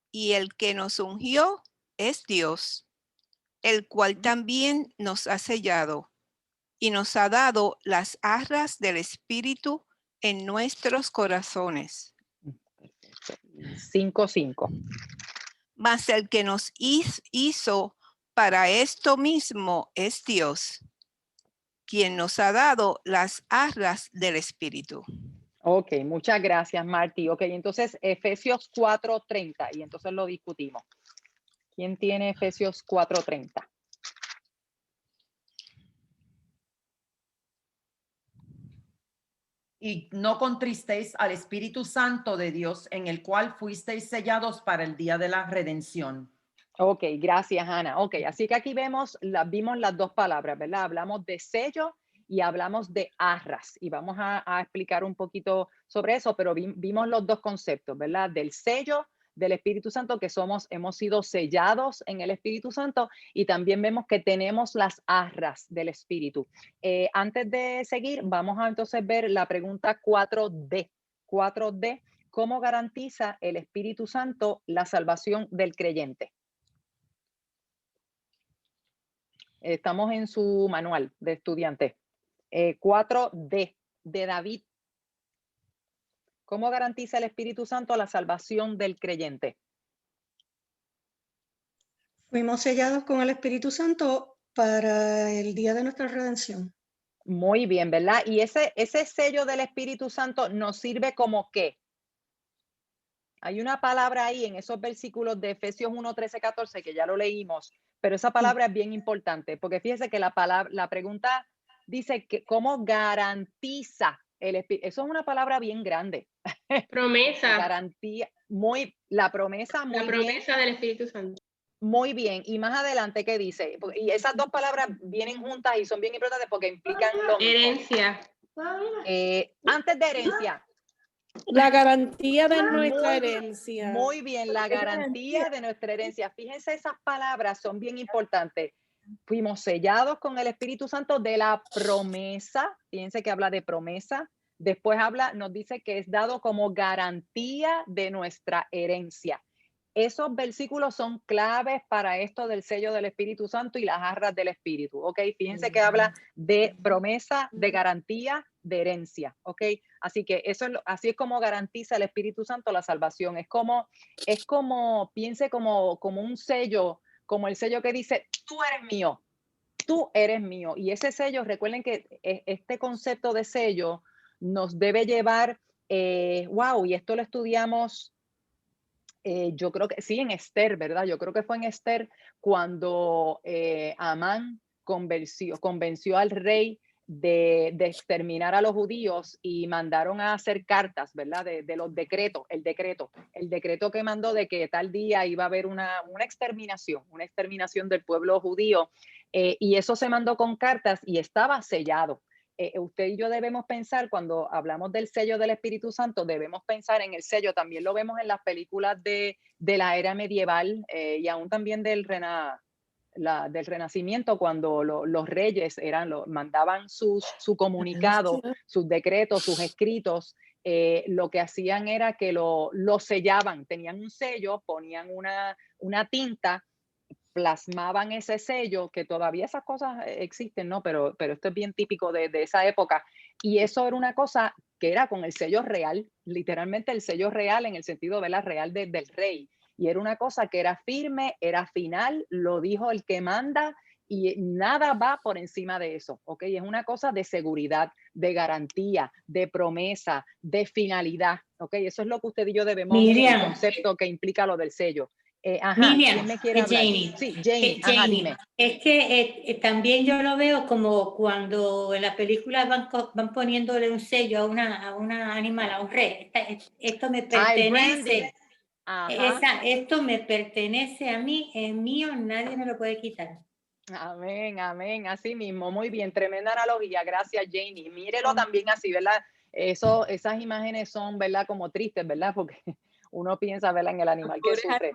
Speaker 7: y el que nos ungió es Dios, el cual también nos ha sellado y nos ha dado las arras del Espíritu en nuestros corazones.
Speaker 1: 5:5.
Speaker 7: Mas el que nos hizo para esto mismo es Dios, quien nos ha dado las arras del Espíritu.
Speaker 1: Ok, muchas gracias, Martí. Ok, entonces Efesios 4:30, y entonces lo discutimos. ¿Quién tiene Efesios 4:30?
Speaker 8: y no contristéis al Espíritu Santo de Dios, en el cual fuisteis sellados para el día de la redención.
Speaker 1: Ok, gracias, Ana. Ok, así que aquí vimos las dos palabras, ¿verdad? Hablamos de sello y hablamos de arras. Y vamos a explicar un poquito sobre eso, pero vimos los dos conceptos, ¿verdad? Del sello del Espíritu Santo, que hemos sido sellados en el Espíritu Santo, y también vemos que tenemos las arras del Espíritu. Antes de seguir, vamos a entonces ver la pregunta 4D. 4D, ¿cómo garantiza el Espíritu Santo la salvación del creyente? Estamos en su manual de estudiante. 4D, de David. ¿Cómo garantiza el Espíritu Santo la salvación del creyente?
Speaker 2: Fuimos sellados con el Espíritu Santo para el día de nuestra redención.
Speaker 1: Muy bien, ¿verdad? Y ese sello del Espíritu Santo nos sirve como ¿qué? Hay una palabra ahí en esos versículos de Efesios 1, 13, 14, que ya lo leímos, pero esa palabra es bien importante, porque fíjese que la pregunta dice que cómo garantiza el Espíritu. Eso es una palabra bien grande.
Speaker 5: Promesa.
Speaker 1: Garantía, la promesa, muy
Speaker 5: La promesa
Speaker 1: bien.
Speaker 5: del Espíritu Santo.
Speaker 1: Muy bien. Y más adelante, ¿qué dice? Y esas dos palabras vienen juntas y son bien importantes porque implican lo mismo.
Speaker 5: Herencia.
Speaker 1: Antes de herencia.
Speaker 9: La garantía de nuestra herencia.
Speaker 1: Muy bien, la garantía de nuestra herencia. Fíjense, esas palabras son bien importantes. Fuimos sellados con el Espíritu Santo de la promesa. Fíjense que habla de promesa. Después nos dice que es dado como garantía de nuestra herencia. Esos versículos son claves para esto del sello del Espíritu Santo y las arras del Espíritu, ¿ok? Fíjense que habla de promesa, de garantía, de herencia, ¿ok? Así que así es como garantiza el Espíritu Santo la salvación. Es como piense como un sello, como el sello que dice, tú eres mío, tú eres mío. Y ese sello, recuerden que este concepto de sello nos debe llevar, wow, y esto lo estudiamos. Yo creo que sí, en Esther, ¿verdad? Yo creo que fue en Esther cuando Amán convenció al rey de exterminar a los judíos y mandaron a hacer cartas, ¿verdad? De los decretos, el decreto que mandó de que tal día iba a haber una exterminación del pueblo judío, y eso se mandó con cartas y estaba sellado. Usted y yo debemos pensar, cuando hablamos del sello del Espíritu Santo, debemos pensar en el sello. También lo vemos en las películas de la era medieval, y aún también del Renacimiento, cuando los reyes mandaban su comunicado, sus decretos, sus escritos. Lo que hacían era que lo sellaban, tenían un sello, ponían una tinta, plasmaban ese sello, que todavía esas cosas existen, ¿no? Pero esto es bien típico de esa época. Y eso era una cosa que era con el sello real, literalmente el sello real en el sentido de la real del rey. Y era una cosa que era firme, era final, lo dijo el que manda, y nada va por encima de eso, ¿ok? Es una cosa de seguridad, de garantía, de promesa, de finalidad, ¿ok? Eso es lo que usted y yo debemos ver, el concepto que implica lo del sello.
Speaker 10: Miriam,
Speaker 1: ¿quién me quiere hablar?
Speaker 10: Janie.
Speaker 1: Sí, Janie, dime.
Speaker 10: Es que también yo lo veo como cuando en las películas van poniéndole un sello a una animal, a un rey. Esto me pertenece. Esto me pertenece a mí, es mío, nadie me lo puede quitar.
Speaker 1: Amén, amén, así mismo, muy bien, tremenda analogía, gracias Janie. Mírelo también así, ¿verdad? Esas imágenes son, ¿verdad? Como tristes, ¿verdad? Porque uno piensa, ¿verdad? En el animal que sufre.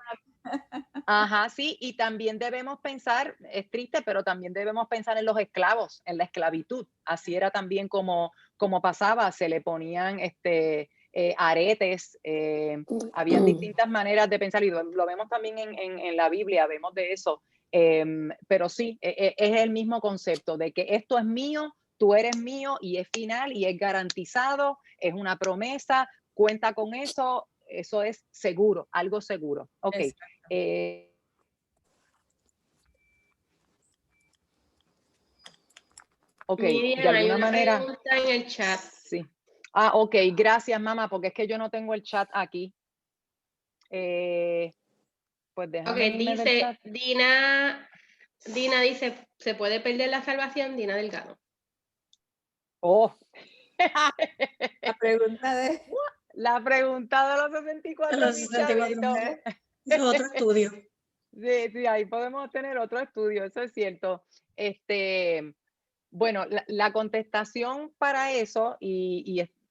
Speaker 1: Ajá, sí, y también debemos pensar, es triste, pero también debemos pensar en los esclavos, en la esclavitud. Así era también como pasaba, se le ponían aretes, habían distintas maneras de pensar, y lo vemos también en la Biblia, vemos de eso. Pero sí, es el mismo concepto de que esto es mío, tú eres mío, y es final y es garantizado, es una promesa, cuenta con eso. Eso es seguro, algo seguro. Ok. Ok,
Speaker 5: Miriam,
Speaker 1: de alguna
Speaker 5: hay una
Speaker 1: manera.
Speaker 5: pregunta en el chat.
Speaker 1: Sí. Ok, gracias, mamá, porque es que yo no tengo el chat aquí. Pues déjame irme del chat.
Speaker 5: Dina dice, ¿se puede perder la salvación? Dina Delgado.
Speaker 1: Oh.
Speaker 6: La pregunta de...
Speaker 1: La pregunta de los 64
Speaker 2: Los 64 es otro estudio.
Speaker 1: Sí, ahí podemos tener otro estudio, eso es cierto. Bueno, la contestación para eso,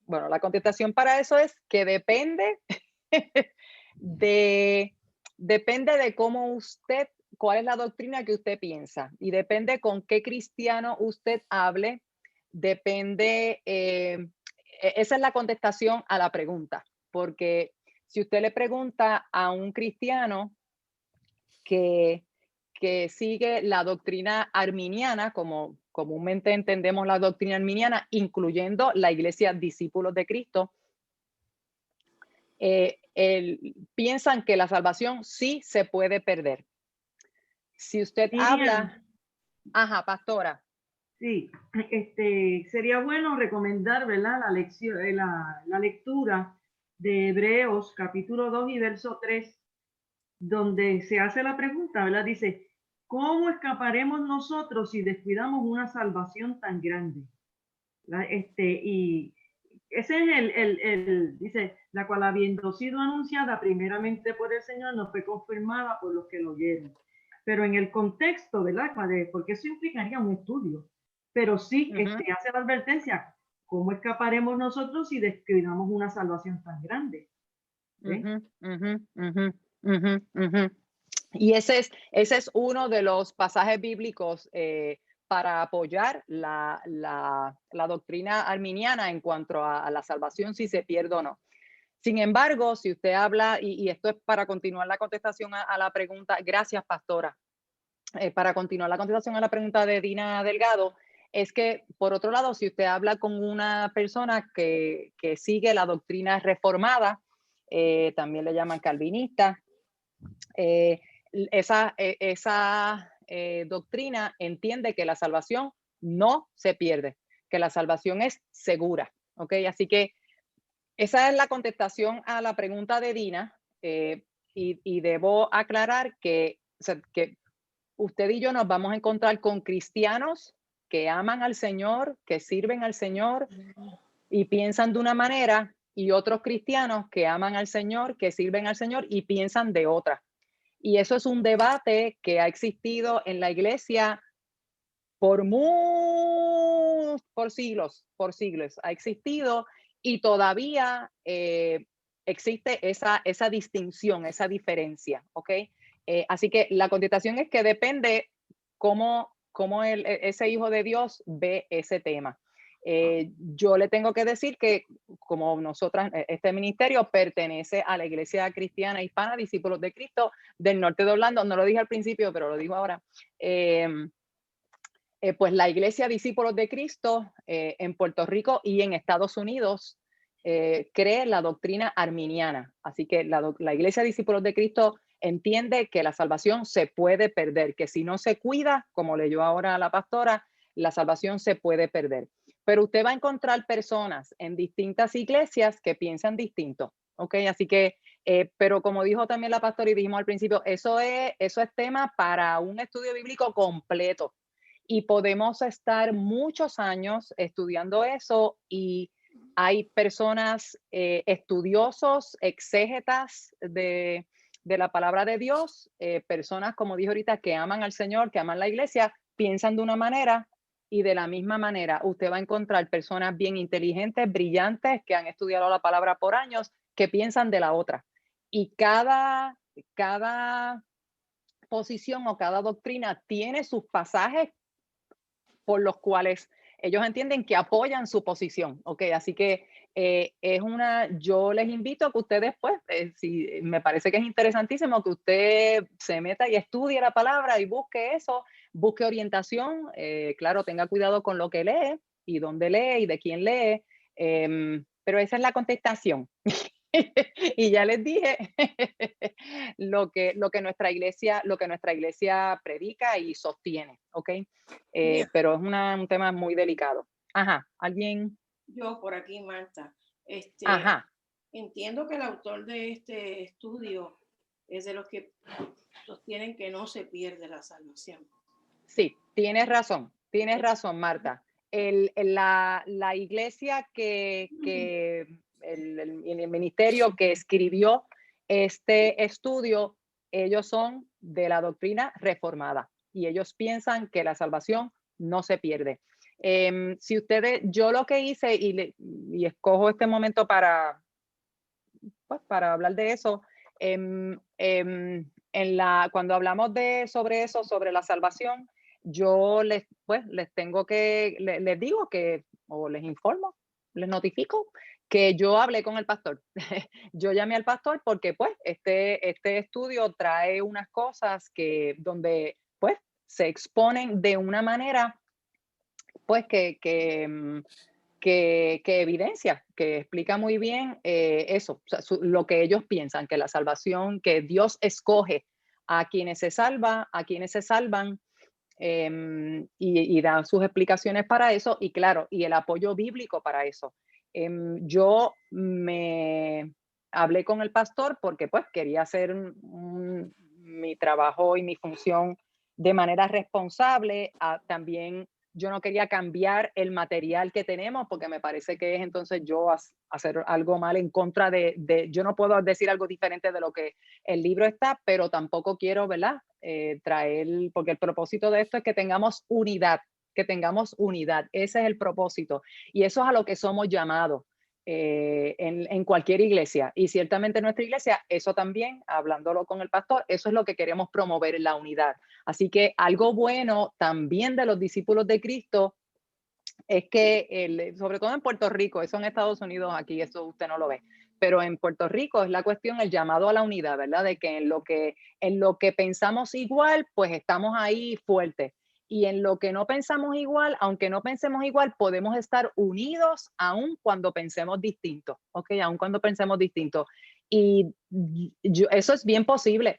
Speaker 1: bueno, la contestación para eso es que depende depende de cómo usted, cuál es la doctrina que usted piensa, y depende con qué cristiano usted hable, depende, esa es la contestación a la pregunta, porque si usted le pregunta a un cristiano que sigue la doctrina arminiana, como comúnmente entendemos la doctrina arminiana, incluyendo la iglesia Discípulos de Cristo, piensan que la salvación sí se puede perder. Si usted habla... Ajá, pastora.
Speaker 4: Sí, sería bueno recomendar, ¿verdad? La lección, la lectura de Hebreos capítulo 2 y verso 3, donde se hace la pregunta, ¿verdad? Dice, ¿cómo escaparemos nosotros si descuidamos una salvación tan grande? Y ese es dice, la cual habiendo sido anunciada primeramente por el Señor, no fue confirmada por los que lo oyeron. Pero en el contexto, ¿verdad? Porque eso implicaría un estudio. Pero sí, hace la advertencia, ¿cómo escaparemos nosotros si descuidamos una salvación tan grande?
Speaker 1: Y ese es uno de los pasajes bíblicos para apoyar la doctrina arminiana en cuanto a la salvación, si se pierde o no. Sin embargo, si usted habla, y esto es para continuar la contestación a la pregunta, gracias, pastora, para continuar la contestación a la pregunta de Dina Delgado, es que, por otro lado, si usted habla con una persona que sigue la doctrina reformada, también le llaman calvinista, esa doctrina entiende que la salvación no se pierde, que la salvación es segura, ¿ok? Así que esa es la contestación a la pregunta de Dina, y debo aclarar que usted y yo nos vamos a encontrar con cristianos que aman al Señor, que sirven al Señor y piensan de una manera, y otros cristianos que aman al Señor, que sirven al Señor y piensan de otra. Y eso es un debate que ha existido en la iglesia por siglos, ha existido, y todavía existe esa distinción, esa diferencia, ¿ok? Así que la contestación es que depende cómo ese hijo de Dios ve ese tema. Yo le tengo que decir que como nosotras, este ministerio pertenece a la Iglesia Cristiana Hispana, Discípulos de Cristo del Norte de Orlando. No lo dije al principio, pero lo digo ahora. Pues la Iglesia Discípulos de Cristo en Puerto Rico y en Estados Unidos cree la doctrina arminiana. Así que la Iglesia Discípulos de Cristo entiende que la salvación se puede perder, que si no se cuida, como leyó ahora la pastora, la salvación se puede perder. Pero usted va a encontrar personas en distintas iglesias que piensan distinto, ¿ok? Así que, pero como dijo también la pastora y dijimos al principio, eso es tema para un estudio bíblico completo. Y podemos estar muchos años estudiando eso, y hay personas, estudiosos, exégetas de la palabra de Dios, personas, como dije ahorita, que aman al Señor, que aman la iglesia, piensan de una manera, y de la misma manera usted va a encontrar personas bien inteligentes, brillantes, que han estudiado la palabra por años, que piensan de la otra. Y cada posición o cada doctrina tiene sus pasajes por los cuales ellos entienden que apoyan su posición, ¿ok? Así que yo les invito a que ustedes, pues, si me parece que es interesantísimo que usted se meta y estudie la palabra y busque eso, busque orientación, claro, tenga cuidado con lo que lee y dónde lee y de quién lee, pero esa es la contestación. Y ya les dije lo que nuestra iglesia predica y sostiene, ¿ok? Pero es un tema muy delicado. Ajá, ¿alguien?
Speaker 11: Yo por aquí, Marta.
Speaker 1: Ajá.
Speaker 11: Entiendo que el autor de este estudio es de los que sostienen que no se pierde la salvación.
Speaker 1: Sí, tienes razón, Marta. la iglesia el ministerio que escribió este estudio, ellos son de la doctrina reformada y ellos piensan que la salvación no se pierde. Si ustedes, yo lo que hice y escojo este momento para hablar de eso, cuando hablamos sobre la salvación, yo les digo que, o les informo, les notifico que yo hablé con el pastor. Yo llamé al pastor porque pues este estudio trae unas cosas donde pues se exponen de una manera pues que evidencia, que explica muy bien eso, o sea, lo que ellos piensan, que la salvación, que Dios escoge a quienes se salvan, y dan sus explicaciones para eso, y claro, y el apoyo bíblico para eso. Yo me hablé con el pastor porque pues quería hacer mi trabajo y mi función de manera responsable. También yo no quería cambiar el material que tenemos porque me parece que es entonces yo hacer algo mal en contra yo no puedo decir algo diferente de lo que el libro está, pero tampoco quiero, ¿verdad? Porque el propósito de esto es que tengamos unidad, ese es el propósito y eso es a lo que somos llamados en cualquier iglesia y ciertamente en nuestra iglesia, eso también, hablándolo con el pastor, eso es lo que queremos promover, la unidad. Así que algo bueno también de los discípulos de Cristo es que, sobre todo en Puerto Rico, eso en Estados Unidos, aquí eso usted no lo ve, pero en Puerto Rico es la cuestión, el llamado a la unidad, ¿verdad? De que en lo que pensamos igual, pues estamos ahí fuertes. Y en lo que no pensamos igual, aunque no pensemos igual, podemos estar unidos aun cuando pensemos distinto, ¿ok? Aun cuando pensemos distinto. Y eso es bien posible,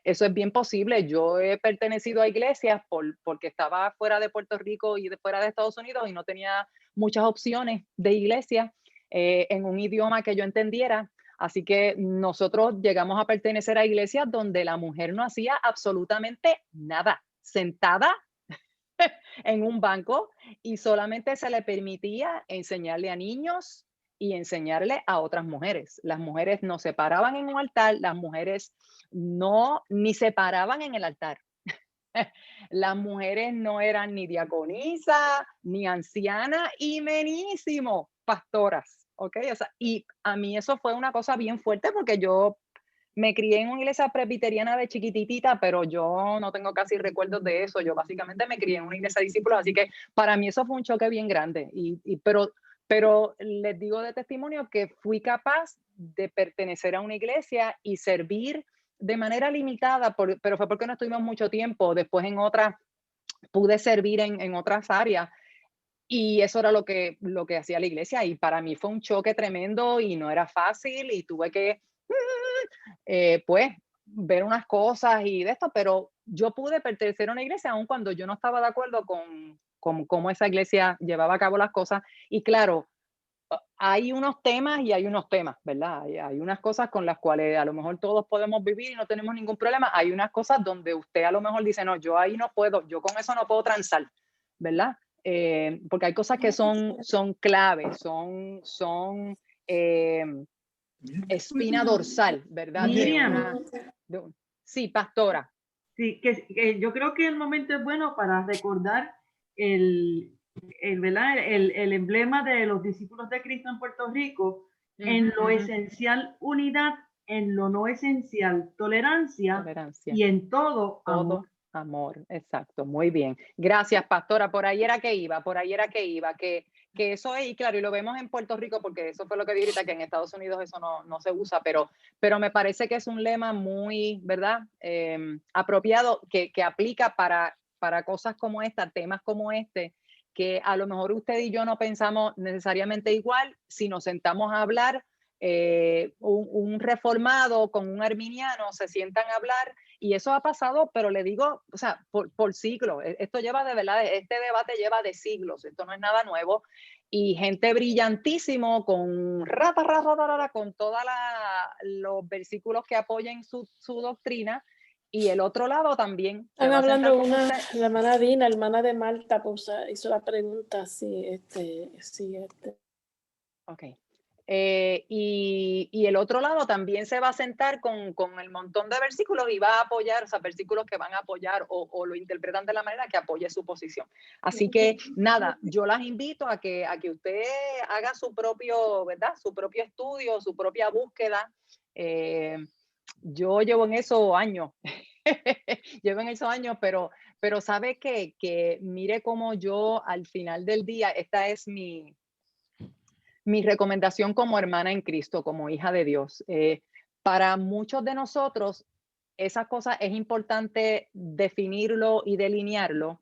Speaker 1: Yo he pertenecido a iglesias porque estaba fuera de Puerto Rico y fuera de Estados Unidos y no tenía muchas opciones de iglesia en un idioma que yo entendiera. Así que nosotros llegamos a pertenecer a iglesias donde la mujer no hacía absolutamente nada, sentada en un banco y solamente se le permitía enseñarle a niños y enseñarle a otras mujeres. Las mujeres no se paraban en un altar, las mujeres ni se paraban en el altar. Las mujeres no eran ni diaconisa, ni anciana y menísimo pastoras, ¿ok? O sea, y a mí eso fue una cosa bien fuerte porque yo me crié en una iglesia presbiteriana de chiquititita, pero yo no tengo casi recuerdos de eso. Yo básicamente me crié en una iglesia de discípulos, así que para mí eso fue un choque bien grande. Pero les digo de testimonio que fui capaz de pertenecer a una iglesia y servir de manera limitada, pero fue porque no estuvimos mucho tiempo. Después en otras, pude servir en otras áreas. Y eso era lo que hacía la iglesia. Y para mí fue un choque tremendo y no era fácil y tuve que pues ver unas cosas y de esto, pero yo pude pertenecer a una iglesia aun cuando yo no estaba de acuerdo con cómo esa iglesia llevaba a cabo las cosas. Y claro, hay unos temas y hay unos temas, ¿verdad? Hay unas cosas con las cuales a lo mejor todos podemos vivir y no tenemos ningún problema. Hay unas cosas donde usted a lo mejor dice, no, yo ahí no puedo, yo con eso no puedo transar, ¿verdad? Porque hay cosas que son claves, son espina dorsal, ¿verdad?
Speaker 4: Miriam.
Speaker 1: Sí, pastora.
Speaker 4: Sí, que yo creo que el momento es bueno para recordar el emblema de los discípulos de Cristo en Puerto Rico, en lo esencial unidad, en lo no esencial tolerancia. Y en todo
Speaker 1: amor. Exacto, muy bien. Gracias, pastora. Por ahí era que iba, que eso es, y claro, y lo vemos en Puerto Rico, porque eso fue lo que dije ahorita, que en Estados Unidos eso no se usa, pero me parece que es un lema muy, ¿verdad? Apropiado, que aplica para cosas como esta, temas como este, que a lo mejor usted y yo no pensamos necesariamente igual. Si nos sentamos a hablar, un reformado con un arminiano se sientan a hablar, y eso ha pasado, pero le digo, o sea, por siglos. Esto lleva de verdad, este debate lleva de siglos, esto no es nada nuevo, y gente brillantísimo con con todos los versículos que apoyen su doctrina, Y el otro lado también.
Speaker 9: Están hablando la hermana Dina, hermana de Marta, pues hizo la pregunta
Speaker 1: Ok. Y el otro lado también se va a sentar con el montón de versículos y va a apoyar, o sea, versículos que van a apoyar o lo interpretan de la manera que apoye su posición. Así que nada, yo las invito a que usted haga su propio, ¿verdad? Su propio estudio, su propia búsqueda. Yo llevo en eso años, pero sabe que mire cómo yo al final del día, esta es mi recomendación como hermana en Cristo, como hija de Dios. Para muchos de nosotros, esas cosas es importante definirlo y delinearlo.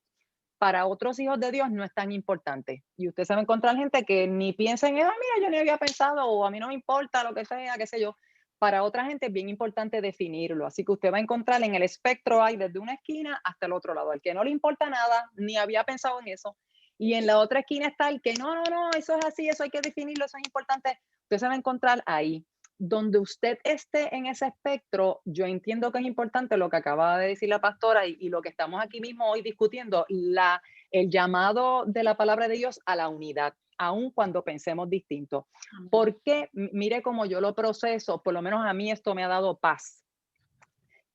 Speaker 1: Para otros hijos de Dios no es tan importante. Y usted se va a encontrar gente que ni piensa en eso, mira, yo ni había pensado, o a mí no me importa lo que sea, qué sé yo. Para otra gente es bien importante definirlo. Así que usted va a encontrar en el espectro, hay desde una esquina hasta el otro lado. Al que no le importa nada, ni había pensado en eso. Y en la otra esquina está el que no, eso es así, eso hay que definirlo, eso es importante. Usted se va a encontrar ahí. Donde usted esté en ese espectro, yo entiendo que es importante lo que acaba de decir la pastora y lo que estamos aquí mismo hoy discutiendo, el llamado de la palabra de Dios a la unidad, aun cuando pensemos distinto. Porque mire cómo yo lo proceso, por lo menos a mí esto me ha dado paz.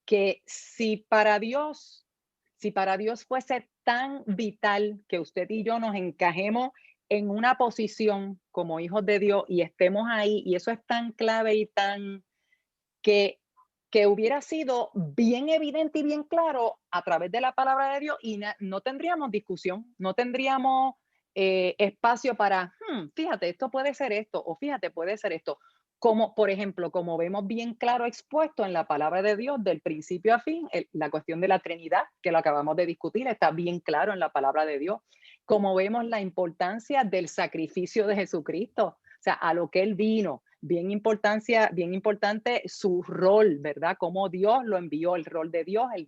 Speaker 1: Que si para Dios fuese tan vital que usted y yo nos encajemos en una posición como hijos de Dios y estemos ahí, y eso es tan clave y tan que hubiera sido bien evidente y bien claro a través de la palabra de Dios y no tendríamos discusión, no tendríamos espacio para, fíjate, esto puede ser esto, o fíjate, puede ser esto. Como, por ejemplo, como vemos bien claro expuesto en la palabra de Dios del principio a fin, la cuestión de la Trinidad, que lo acabamos de discutir, está bien claro en la palabra de Dios. Como vemos la importancia del sacrificio de Jesucristo, o sea, a lo que Él vino, bien importante su rol, ¿verdad? Cómo Dios lo envió, el rol de Dios, el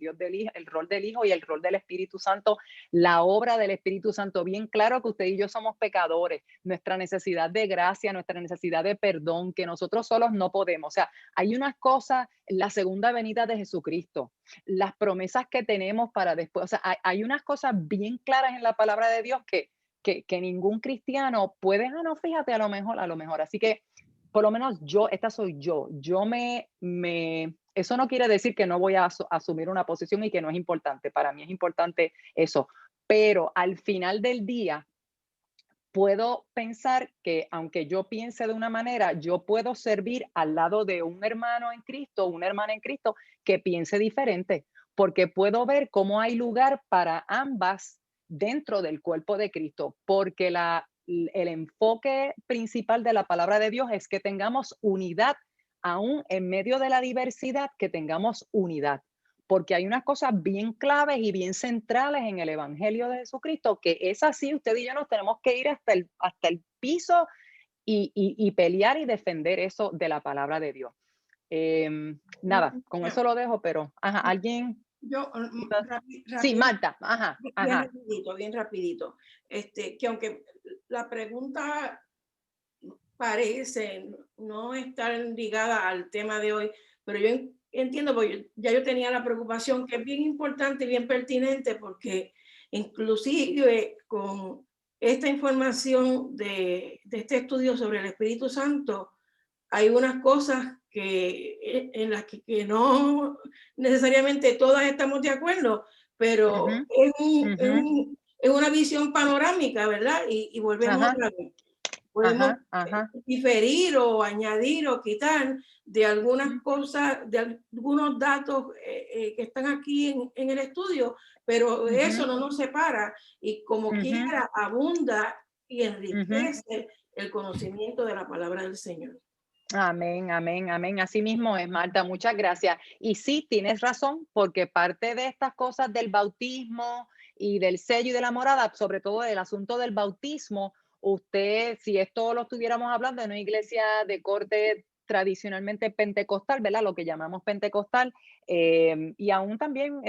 Speaker 1: rol del Hijo y el rol del Espíritu Santo, la obra del Espíritu Santo. Bien claro que usted y yo somos pecadores, nuestra necesidad de gracia, nuestra necesidad de perdón, que nosotros solos no podemos. O sea, hay unas cosas, la segunda venida de Jesucristo, las promesas que tenemos para después, o sea, hay unas cosas bien claras en la palabra de Dios que ningún cristiano puede, no, fíjate, a lo mejor. Así que, por lo menos esta soy yo. Eso no quiere decir que no voy a asumir una posición y que no es importante. Para mí es importante eso. Pero al final del día, puedo pensar que aunque yo piense de una manera, yo puedo servir al lado de un hermano en Cristo, una hermana en Cristo que piense diferente, porque puedo ver cómo hay lugar para ambas dentro del cuerpo de Cristo, porque el enfoque principal de la palabra de Dios es que tengamos unidad, aún en medio de la diversidad, que tengamos unidad. Porque hay unas cosas bien claves y bien centrales en el Evangelio de Jesucristo, que es así, usted y yo nos tenemos que ir hasta el piso y pelear y defender eso de la palabra de Dios. Nada, con eso lo dejo, pero, alguien... Sí, Marta,
Speaker 11: Bien rapidito. Que aunque la pregunta parece no estar ligada al tema de hoy, pero yo entiendo, porque ya yo tenía la preocupación, que es bien importante y bien pertinente, porque inclusive con esta información de este estudio sobre el Espíritu Santo, hay unas cosas en las que no necesariamente todas estamos de acuerdo, pero es una visión panorámica, ¿verdad? Y volvemos a ver. Podemos diferir o añadir o quitar de algunas cosas, de algunos datos que están aquí en el estudio, pero eso no nos separa y como quiera abunda y enriquece el conocimiento de la palabra del Señor.
Speaker 1: Amén, amén, amén. Así mismo es, Marta. Muchas gracias. Y sí, tienes razón, porque parte de estas cosas del bautismo y del sello y de la morada, sobre todo del asunto del bautismo, usted, si esto lo estuviéramos hablando en una iglesia de corte tradicionalmente pentecostal, ¿verdad? Lo que llamamos pentecostal, y aún también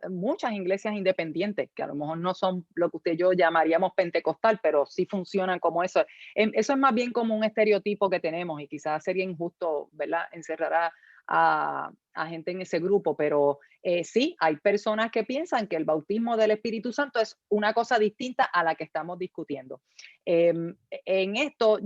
Speaker 1: muchas iglesias independientes, que a lo mejor no son lo que usted y yo llamaríamos pentecostal, pero sí funcionan como eso. Eso es más bien como un estereotipo que tenemos y quizás sería injusto, ¿verdad? Encerrar a gente en ese grupo, pero sí, hay personas que piensan que el bautismo del Espíritu Santo es una cosa distinta a la que estamos discutiendo. En esto,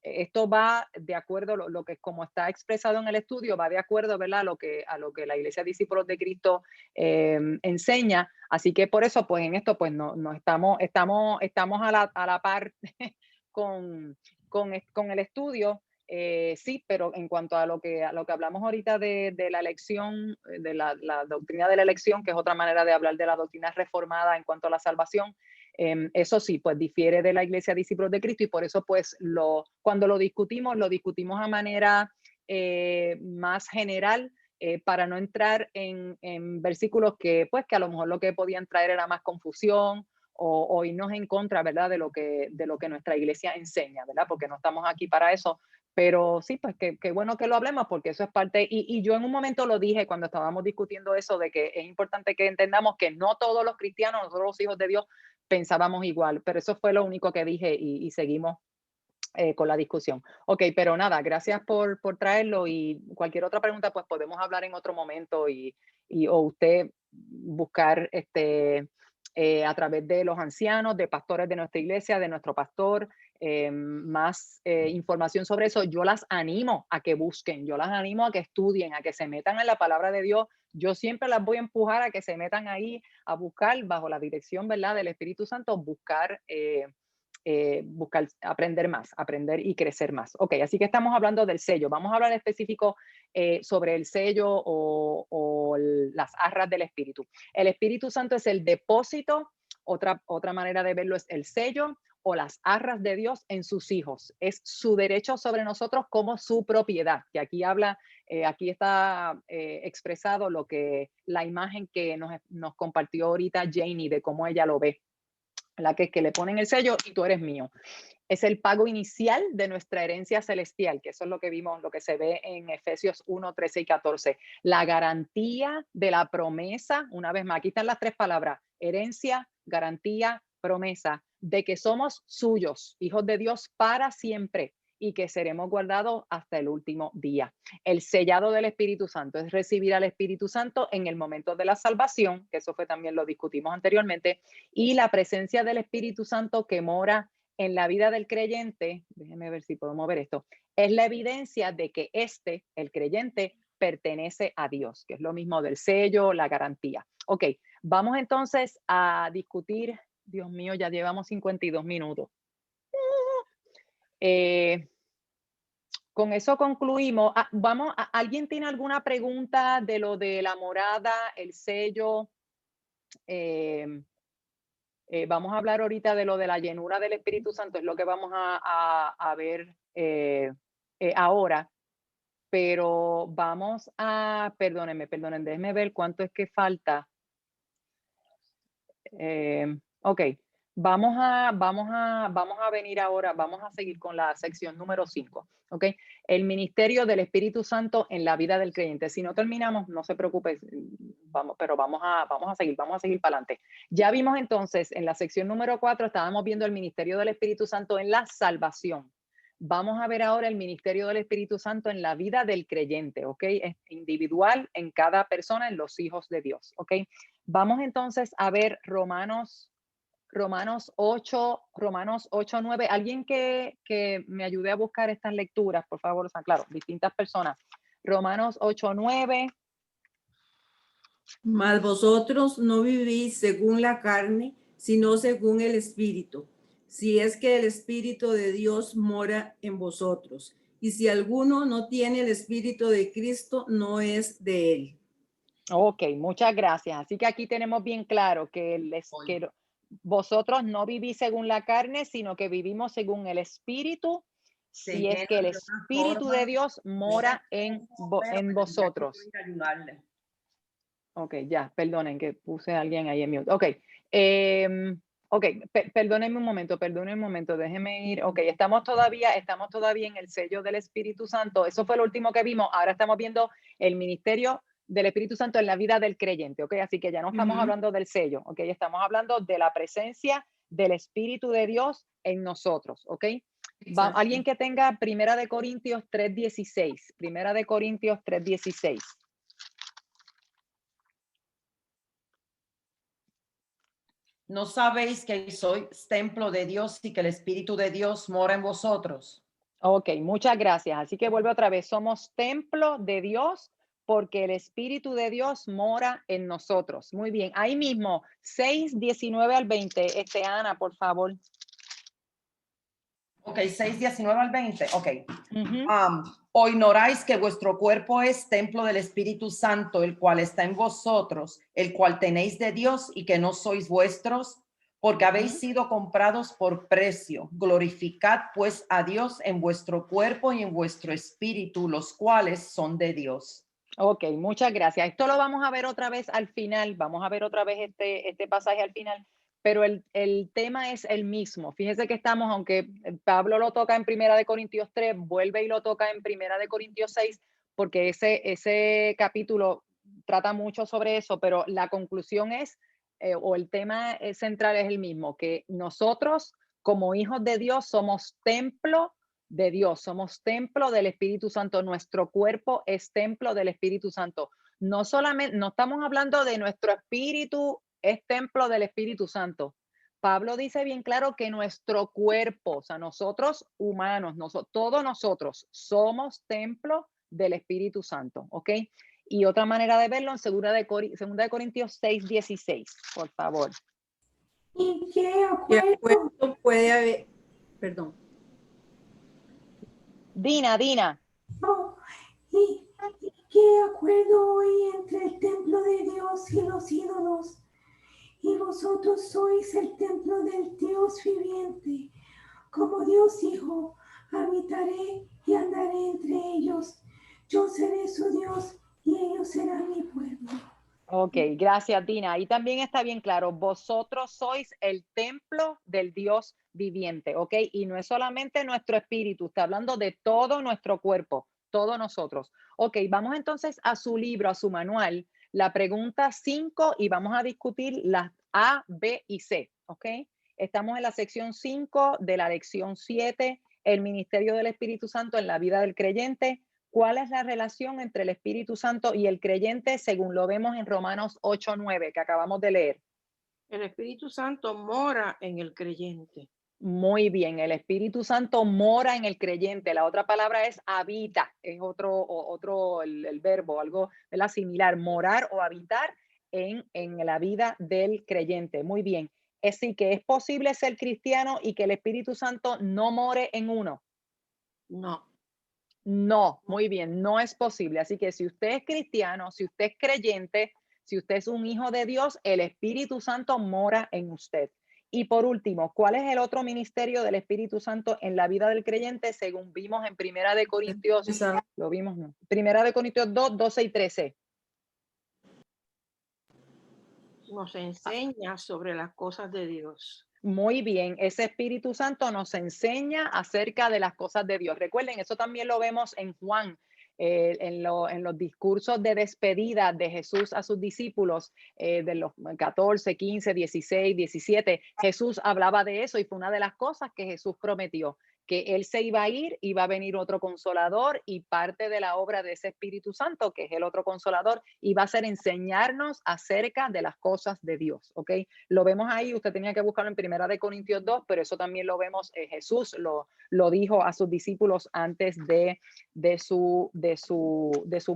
Speaker 1: esto va de acuerdo, lo que como está expresado en el estudio, va de acuerdo, ¿verdad?, a lo que la Iglesia Discípulos de Cristo enseña. Así que por eso, pues en esto, pues no estamos a la par con el estudio. Sí, pero en cuanto a lo que hablamos ahorita de la elección, de la doctrina de la elección, que es otra manera de hablar de la doctrina reformada en cuanto a la salvación, eso sí, pues difiere de la Iglesia Discípulos de Cristo, y por eso pues cuando lo discutimos a manera más general, para no entrar en versículos que a lo mejor lo que podían traer era más confusión o irnos en contra, ¿verdad?, de lo que nuestra iglesia enseña, ¿verdad? Porque no estamos aquí para eso. Pero sí, pues qué bueno que lo hablemos, porque eso es parte, y yo en un momento lo dije cuando estábamos discutiendo eso, de que es importante que entendamos que no todos los cristianos, nosotros los hijos de Dios, pensábamos igual, pero eso fue lo único que dije, y seguimos con la discusión. Ok, pero nada, gracias por traerlo, y cualquier otra pregunta pues podemos hablar en otro momento, o usted buscar a través de los ancianos, de pastores de nuestra iglesia, de nuestro pastor, más información sobre eso. Yo las animo a que busquen, yo las animo a que estudien, a que se metan en la palabra de Dios. Yo siempre las voy a empujar a que se metan ahí a buscar, bajo la dirección, ¿verdad?, del Espíritu Santo, buscar aprender más, aprender y crecer más. Ok, así que estamos hablando del sello. Vamos a hablar específico sobre el sello o las arras del Espíritu. El Espíritu Santo es el depósito, otra manera de verlo es el sello o las arras de Dios en sus hijos. Es su derecho sobre nosotros como su propiedad. Que aquí aquí está expresado la imagen que nos compartió ahorita Janie de cómo ella lo ve. La que le ponen el sello y tú eres mío. Es el pago inicial de nuestra herencia celestial, que eso es lo que vimos, lo que se ve en Efesios 1, 13 y 14. La garantía de la promesa, una vez más, aquí están las tres palabras: herencia, garantía, promesa, de que somos suyos, hijos de Dios para siempre, y que seremos guardados hasta el último día. El sellado del Espíritu Santo es recibir al Espíritu Santo en el momento de la salvación, que eso fue también lo discutimos anteriormente, y la presencia del Espíritu Santo que mora en la vida del creyente. Déjenme ver si puedo mover esto. Es la evidencia de que el creyente, pertenece a Dios, que es lo mismo del sello, la garantía. Ok, vamos entonces a discutir. Dios mío, ya llevamos 52 minutos. Con eso concluimos. ¿Alguien tiene alguna pregunta de lo de la morada, el sello? Vamos a hablar ahorita de lo de la llenura del Espíritu Santo, es lo que vamos a ver ahora. Pero vamos a, perdónenme, déjenme ver cuánto es que falta. Ok. Vamos a venir ahora, vamos a seguir con la sección número 5, ¿ok? El ministerio del Espíritu Santo en la vida del creyente. Si no terminamos, no se preocupe, pero vamos a seguir para adelante. Ya vimos entonces en la sección número 4, estábamos viendo el ministerio del Espíritu Santo en la salvación. Vamos a ver ahora el ministerio del Espíritu Santo en la vida del creyente, ¿ok? Es individual en cada persona, en los hijos de Dios, ¿ok? Vamos entonces a ver Romanos 8, 9. Alguien que me ayude a buscar estas lecturas, por favor. O sea, claro, distintas personas. Romanos 8, 9.
Speaker 6: Mas vosotros no vivís según la carne, sino según el Espíritu. Si es que el Espíritu de Dios mora en vosotros. Y si alguno no tiene el Espíritu de Cristo, no es de él.
Speaker 1: Ok, muchas gracias. Así que aquí tenemos bien claro que vosotros no vivís según la carne, sino que vivimos según el Espíritu, si es que el Espíritu de Dios mora en vosotros. Ok, ya, perdonen que puse a alguien ahí en mute. Ok, perdónenme un momento, déjenme ir. Ok, estamos todavía en el sello del Espíritu Santo. Eso fue lo último que vimos. Ahora estamos viendo el ministerio del Espíritu Santo en la vida del creyente, ¿ok? Así que ya no estamos hablando del sello, ¿ok? Estamos hablando de la presencia del Espíritu de Dios en nosotros, ¿ok? Alguien que tenga Primera de Corintios 3:16. Primera de Corintios 3:16.
Speaker 8: ¿No sabéis que sois templo de Dios y que el Espíritu de Dios mora en vosotros?
Speaker 1: Ok, muchas gracias. Así que vuelve otra vez. Somos templo de Dios porque el Espíritu de Dios mora en nosotros. Muy bien. Ahí mismo, 6:19 al 20. Ana, por favor.
Speaker 8: Ok, 6:19 al 20. Ok. ¿O ignoráis que vuestro cuerpo es templo del Espíritu Santo, el cual está en vosotros, el cual tenéis de Dios y que no sois vuestros? Porque habéis sido comprados por precio. Glorificad pues a Dios en vuestro cuerpo y en vuestro espíritu, los cuales son de Dios.
Speaker 1: Ok, muchas gracias. Esto lo vamos a ver otra vez al final. Vamos a ver otra vez este pasaje al final. Pero el tema es el mismo. Fíjense que estamos, aunque Pablo lo toca en Primera de Corintios 3, vuelve y lo toca en Primera de Corintios 6, porque ese capítulo trata mucho sobre eso, pero la conclusión es, o el tema central es el mismo, que nosotros como hijos de Dios somos templo de Dios, somos templo del Espíritu Santo, nuestro cuerpo es templo del Espíritu Santo. No solamente, no estamos hablando de nuestro espíritu es templo del Espíritu Santo. Pablo dice bien claro que nuestro cuerpo, o sea, nosotros humanos, todos nosotros somos templo del Espíritu Santo, ¿ok? Y otra manera de verlo en 2 de Corintios 6:16, por favor.
Speaker 12: ¿Y qué acuerdo
Speaker 6: puede haber? Perdón.
Speaker 1: Dina.
Speaker 12: Oh, ¿y qué acuerdo hay entre el templo de Dios y los ídolos? Y vosotros sois el templo del Dios viviente. Como Dios dijo, habitaré y andaré entre ellos. Yo seré su Dios y ellos serán mi pueblo.
Speaker 1: Ok, gracias, Dina. Ahí también está bien claro, vosotros sois el templo del Dios viviente, ¿ok? Y no es solamente nuestro espíritu, está hablando de todo nuestro cuerpo, todos nosotros. Ok, vamos entonces a su libro, a su manual, la pregunta 5 y vamos a discutir las A, B y C, ¿ok? Estamos en la sección 5 de la lección 7, el ministerio del Espíritu Santo en la vida del creyente. ¿Cuál es la relación entre el Espíritu Santo y el creyente según lo vemos en Romanos 8:9 que acabamos de leer?
Speaker 11: El Espíritu Santo mora en el creyente.
Speaker 1: Muy bien, el Espíritu Santo mora en el creyente. La otra palabra es habita, es otro el verbo, algo similar, morar o habitar en la vida del creyente. Muy bien. Es decir, que es posible ser cristiano y que el Espíritu Santo no more en uno.
Speaker 11: No.
Speaker 1: No, muy bien, no es posible. Así que si usted es cristiano, si usted es creyente, si usted es un hijo de Dios, el Espíritu Santo mora en usted. Y por último, ¿cuál es el otro ministerio del Espíritu Santo en la vida del creyente? Según vimos en Primera de Corintios, lo vimos, ¿no? Primera de Corintios 2, 12 y 13.
Speaker 11: Nos enseña sobre las cosas de Dios.
Speaker 1: Muy bien, ese Espíritu Santo nos enseña acerca de las cosas de Dios. Recuerden, eso también lo vemos en Juan, en los discursos de despedida de Jesús a sus discípulos, de los 14, 15, 16, 17. Jesús hablaba de eso y fue una de las cosas que Jesús prometió, que Él se iba a ir, iba a venir otro consolador y parte de la obra de ese Espíritu Santo, que es el otro consolador, iba a ser enseñarnos acerca de las cosas de Dios, ¿ok? Lo vemos ahí, usted tenía que buscarlo en Primera de Corintios 2, pero eso también lo vemos, Jesús lo dijo a sus discípulos antes de su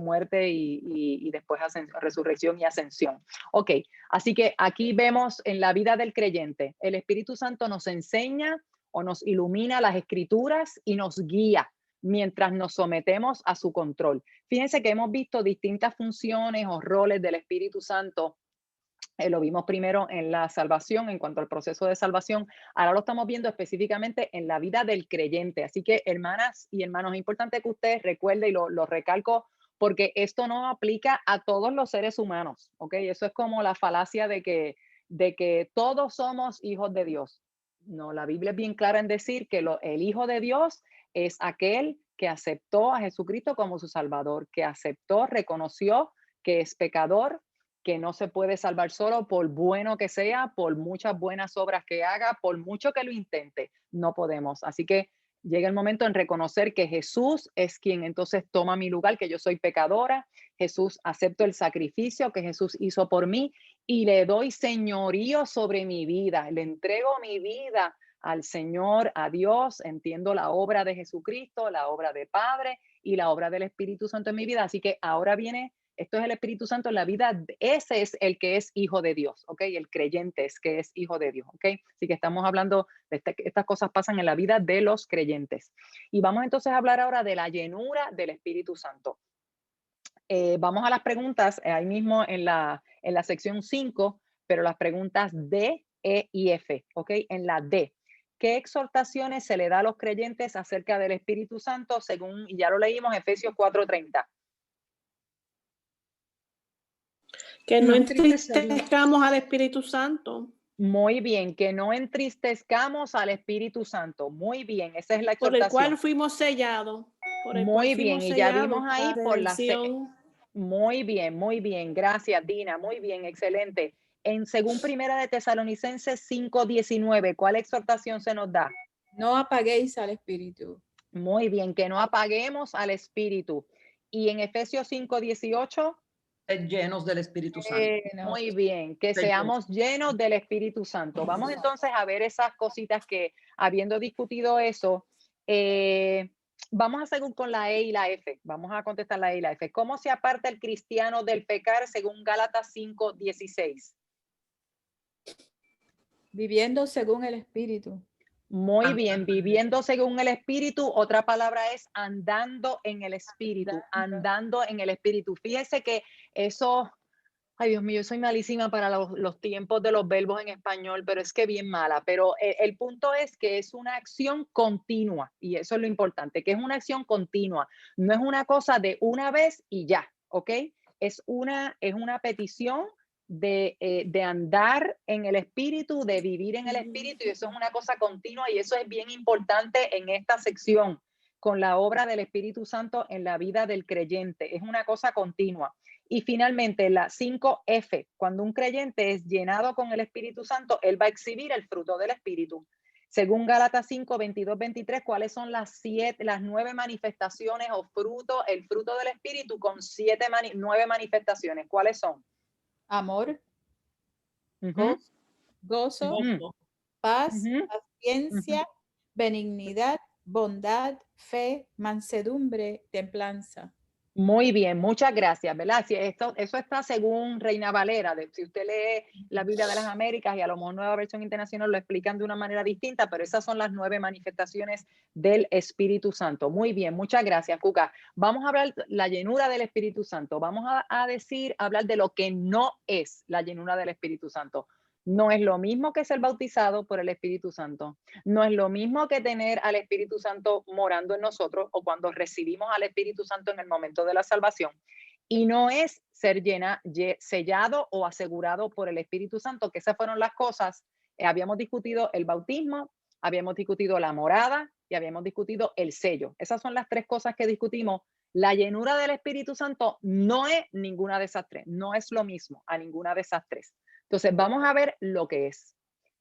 Speaker 1: muerte y después resurrección y ascensión. Ok, así que aquí vemos en la vida del creyente, el Espíritu Santo nos enseña o nos ilumina las escrituras y nos guía mientras nos sometemos a su control. Fíjense que hemos visto distintas funciones o roles del Espíritu Santo. Lo vimos primero en la salvación, en cuanto al proceso de salvación. Ahora lo estamos viendo específicamente en la vida del creyente. Así que, hermanas y hermanos, es importante que ustedes recuerden y lo recalco porque esto no aplica a todos los seres humanos, ¿ok? Eso es como la falacia de que todos somos hijos de Dios. No, la Biblia es bien clara en decir que el Hijo de Dios es aquel que aceptó a Jesucristo como su Salvador, que aceptó, reconoció que es pecador, que no se puede salvar solo por bueno que sea, por muchas buenas obras que haga, por mucho que lo intente, no podemos. Así que Llega el momento en reconocer que Jesús es quien entonces toma mi lugar, que yo soy pecadora. Jesús, acepto el sacrificio que Jesús hizo por mí y le doy señorío sobre mi vida. Le entrego mi vida al Señor, a Dios. Entiendo la obra de Jesucristo, la obra de Padre y la obra del Espíritu Santo en mi vida. Así que ahora viene, esto es el Espíritu Santo en la vida. Ese es el que es hijo de Dios, ¿ok? El creyente es que es hijo de Dios, ¿ok? Así que estamos hablando de estas cosas pasan en la vida de los creyentes. Y vamos entonces a hablar ahora de la llenura del Espíritu Santo. Vamos a las preguntas ahí mismo en la sección 5, pero las preguntas D, E y F, ¿ok? En la D. ¿Qué exhortaciones se le da a los creyentes acerca del Espíritu Santo según, y ya lo leímos, Efesios 4:30?
Speaker 9: Que no entristezcamos al Espíritu Santo.
Speaker 1: Muy bien, que no entristezcamos al Espíritu Santo. Muy bien, esa es la exhortación.
Speaker 9: Por el cual fuimos sellados.
Speaker 1: Muy bien, y ya vimos ahí por la... Muy bien. Gracias, Dina. Muy bien, excelente. Según Primera de Tesalonicenses 5:19, ¿cuál exhortación se nos da?
Speaker 13: No apaguéis al Espíritu.
Speaker 1: Muy bien, que no apaguemos al Espíritu. Y en Efesios 5:18...
Speaker 8: llenos del Espíritu Santo.
Speaker 1: Muy bien, que seamos llenos del Espíritu Santo. Vamos entonces a ver esas cositas que, habiendo discutido eso, vamos a seguir con la E y la F. Vamos a contestar la E y la F. ¿Cómo se aparta el cristiano del pecar según Gálatas 5:16?
Speaker 13: Viviendo según el Espíritu.
Speaker 1: Muy bien, viviendo según el Espíritu. Otra palabra es andando en el Espíritu, andando en el Espíritu. Fíjese que eso, ay Dios mío, yo soy malísima para los tiempos de los verbos en español, pero es que bien mala. Pero el punto es que es una acción continua y eso es lo importante, que es una acción continua. No es una cosa de una vez y ya, ¿ok? Es una petición de andar en el Espíritu, de vivir en el Espíritu, y eso es una cosa continua y eso es bien importante en esta sección con la obra del Espíritu Santo en la vida del creyente. Es una cosa continua. Y finalmente la 5F, cuando un creyente es llenado con el Espíritu Santo, él va a exhibir el fruto del Espíritu. Según Gálatas 5:22-23, ¿cuáles son las 9 manifestaciones o frutos, el fruto del Espíritu con 9 manifestaciones? ¿Cuáles son?
Speaker 13: Amor, gozo, paz, paciencia, benignidad, bondad, fe, mansedumbre, templanza.
Speaker 1: Muy bien, muchas gracias, ¿verdad? Sí, eso está según Reina Valera. Si usted lee la Biblia de las Américas y a lo mejor Nueva Versión Internacional lo explican de una manera distinta, pero esas son las 9 manifestaciones del Espíritu Santo. Muy bien, muchas gracias, Cuca. Vamos a hablar de la llenura del Espíritu Santo. Vamos a hablar de lo que no es la llenura del Espíritu Santo. No es lo mismo que ser bautizado por el Espíritu Santo. No es lo mismo que tener al Espíritu Santo morando en nosotros o cuando recibimos al Espíritu Santo en el momento de la salvación. Y no es ser sellado o asegurado por el Espíritu Santo, que esas fueron las cosas. Habíamos discutido el bautismo, habíamos discutido la morada y habíamos discutido el sello. Esas son las 3 cosas que discutimos. La llenura del Espíritu Santo no es ninguna de esas 3. No es lo mismo a ninguna de esas 3. Entonces, vamos a ver lo que es.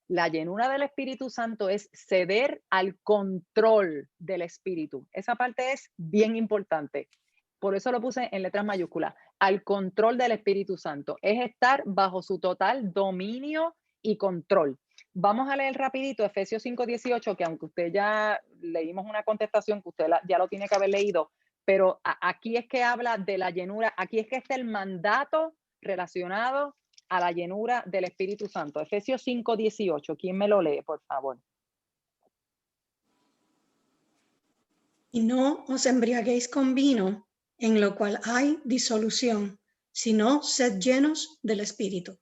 Speaker 1: La llenura del Espíritu Santo es ceder al control del Espíritu. Esa parte es bien importante. Por eso lo puse en letras mayúsculas. Al control del Espíritu Santo. Es estar bajo su total dominio y control. Vamos a leer rapidito Efesios 5:18, que aunque usted ya leímos una contestación que usted ya lo tiene que haber leído, pero aquí es que habla de la llenura. Aquí es que está el mandato relacionado a la llenura del Espíritu Santo. Efesios 5:18. ¿Quién me lo lee, por favor?
Speaker 2: Y no os embriaguéis con vino, en lo cual hay disolución, sino sed llenos del Espíritu.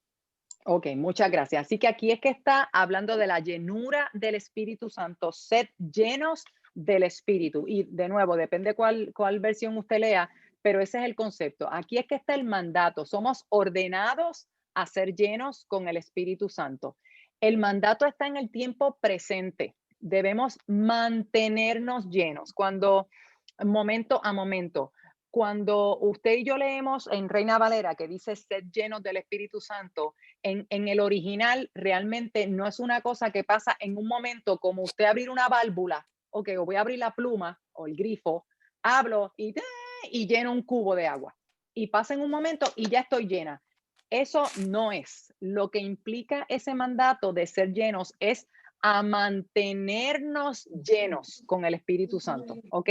Speaker 1: Ok, muchas gracias. Así que aquí es que está hablando de la llenura del Espíritu Santo. Sed llenos del Espíritu. Y de nuevo, depende cuál versión usted lea, pero ese es el concepto. Aquí es que está el mandato. Somos ordenados a ser llenos con el Espíritu Santo. El mandato está en el tiempo presente. Debemos mantenernos llenos momento a momento. Cuando usted y yo leemos en Reina Valera que dice sed llenos del Espíritu Santo, en el original realmente no es una cosa que pasa en un momento como usted abrir una válvula ok, o voy a abrir la pluma o el grifo, hablo y lleno un cubo de agua. Y pasa en un momento y ya estoy llena. Eso no es. Lo que implica ese mandato de ser llenos es a mantenernos llenos con el Espíritu Santo, ¿ok?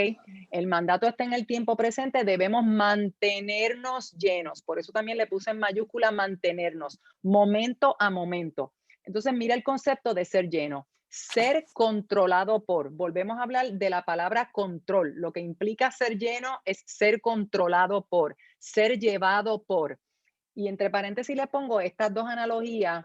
Speaker 1: El mandato está en el tiempo presente, debemos mantenernos llenos. Por eso también le puse en mayúscula mantenernos, momento a momento. Entonces, mira el concepto de ser lleno. Ser controlado por. Volvemos a hablar de la palabra control. Lo que implica ser lleno es ser controlado por, ser llevado por. Y entre paréntesis le pongo estas dos analogías.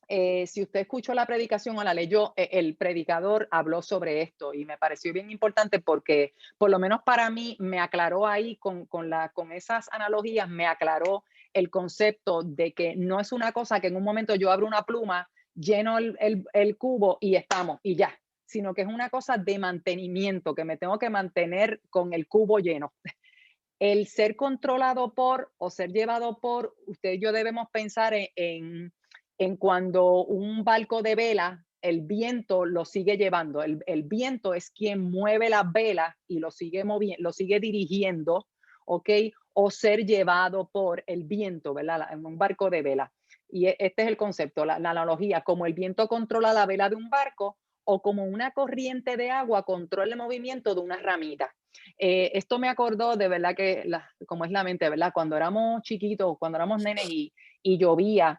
Speaker 1: Si usted escuchó la predicación o la leyó, el predicador habló sobre esto y me pareció bien importante porque por lo menos para mí me aclaró ahí con esas analogías, me aclaró el concepto de que no es una cosa que en un momento yo abro una pluma, lleno el cubo y estamos y ya, sino que es una cosa de mantenimiento, que me tengo que mantener con el cubo lleno. El ser controlado por o ser llevado por, usted y yo debemos pensar en cuando un barco de vela, el viento lo sigue llevando. El viento es quien mueve las velas y lo sigue moviendo, lo sigue dirigiendo, ¿ok? O ser llevado por el viento, ¿verdad? En un barco de vela. Y este es el concepto, la analogía, como el viento controla la vela de un barco o como una corriente de agua controla el movimiento de una ramita. Esto me acordó de verdad que, como es la mente, ¿verdad? Cuando éramos chiquitos, cuando éramos nenes y llovía,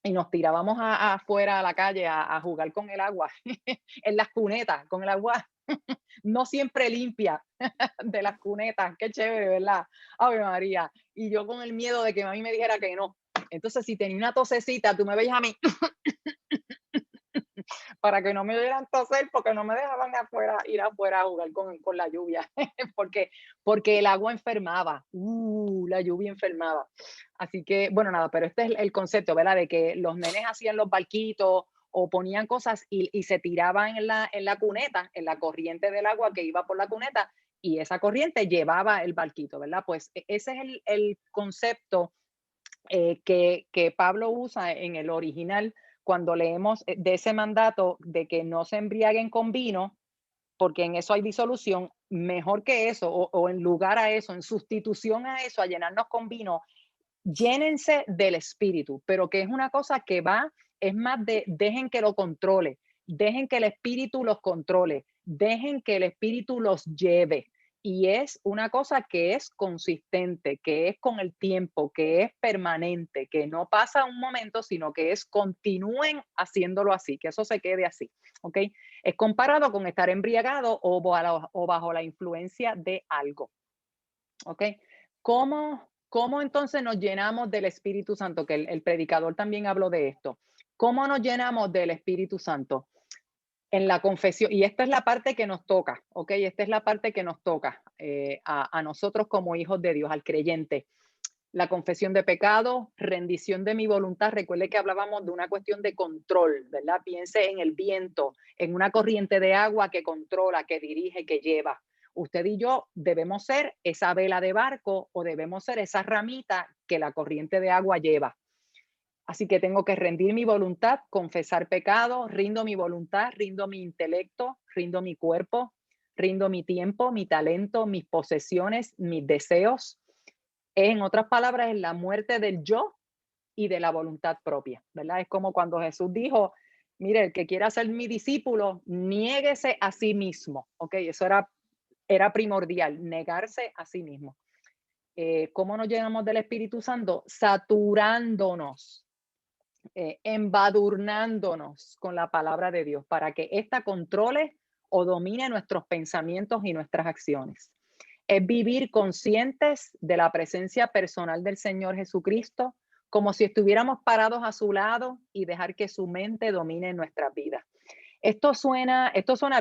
Speaker 1: y nos tirábamos afuera a la calle a jugar con el agua, en las cunetas, con el agua no siempre limpia de las cunetas. Qué chévere, ¿verdad? Ave María. Y yo con el miedo de que mami me dijera que no. Entonces, si tenía una tosecita, tú me veías a mí para que no me dieran toser, porque no me dejaban ir afuera a jugar con la lluvia, porque el agua enfermaba, la lluvia enfermaba. Así que, bueno, nada, pero este es el concepto, ¿verdad? De que los nenes hacían los barquitos o ponían cosas y se tiraban en la cuneta, en la corriente del agua que iba por la cuneta, y esa corriente llevaba el barquito, ¿verdad? Pues ese es el concepto que Pablo usa en el original cuando leemos de ese mandato de que no se embriaguen con vino, porque en eso hay disolución. Mejor que eso, o en lugar a eso, en sustitución a eso, a llenarnos con vino, llénense del Espíritu, pero que es una cosa que es más de dejen que lo controle, dejen que el Espíritu los controle, dejen que el Espíritu los lleve. Y es una cosa que es consistente, que es con el tiempo, que es permanente, que no pasa un momento, sino que continúen haciéndolo así, que eso se quede así, ¿ok? Es comparado con estar embriagado o bajo la influencia de algo, ¿ok? ¿Cómo entonces nos llenamos del Espíritu Santo? Que el predicador también habló de esto. ¿Cómo nos llenamos del Espíritu Santo? En la confesión, y esta es la parte que nos toca, ¿ok? Esta es la parte que nos toca a nosotros como hijos de Dios, al creyente. La confesión de pecado, rendición de mi voluntad. Recuerde que hablábamos de una cuestión de control, ¿verdad? Piense en el viento, en una corriente de agua que controla, que dirige, que lleva. Usted y yo debemos ser esa vela de barco o debemos ser esa ramita que la corriente de agua lleva. Así que tengo que rendir mi voluntad, confesar pecado, rindo mi voluntad, rindo mi intelecto, rindo mi cuerpo, rindo mi tiempo, mi talento, mis posesiones, mis deseos. En otras palabras, es la muerte del yo y de la voluntad propia, ¿verdad? Es como cuando Jesús dijo, mire, el que quiera ser mi discípulo, niéguese a sí mismo, ¿ok? Eso era primordial, negarse a sí mismo. ¿Cómo nos llenamos del Espíritu Santo? Saturándonos, embadurnándonos con la palabra de Dios para que ésta controle o domine nuestros pensamientos y nuestras acciones. Es vivir conscientes de la presencia personal del Señor Jesucristo, como si estuviéramos parados a su lado y dejar que su mente domine nuestras vidas. Esto suena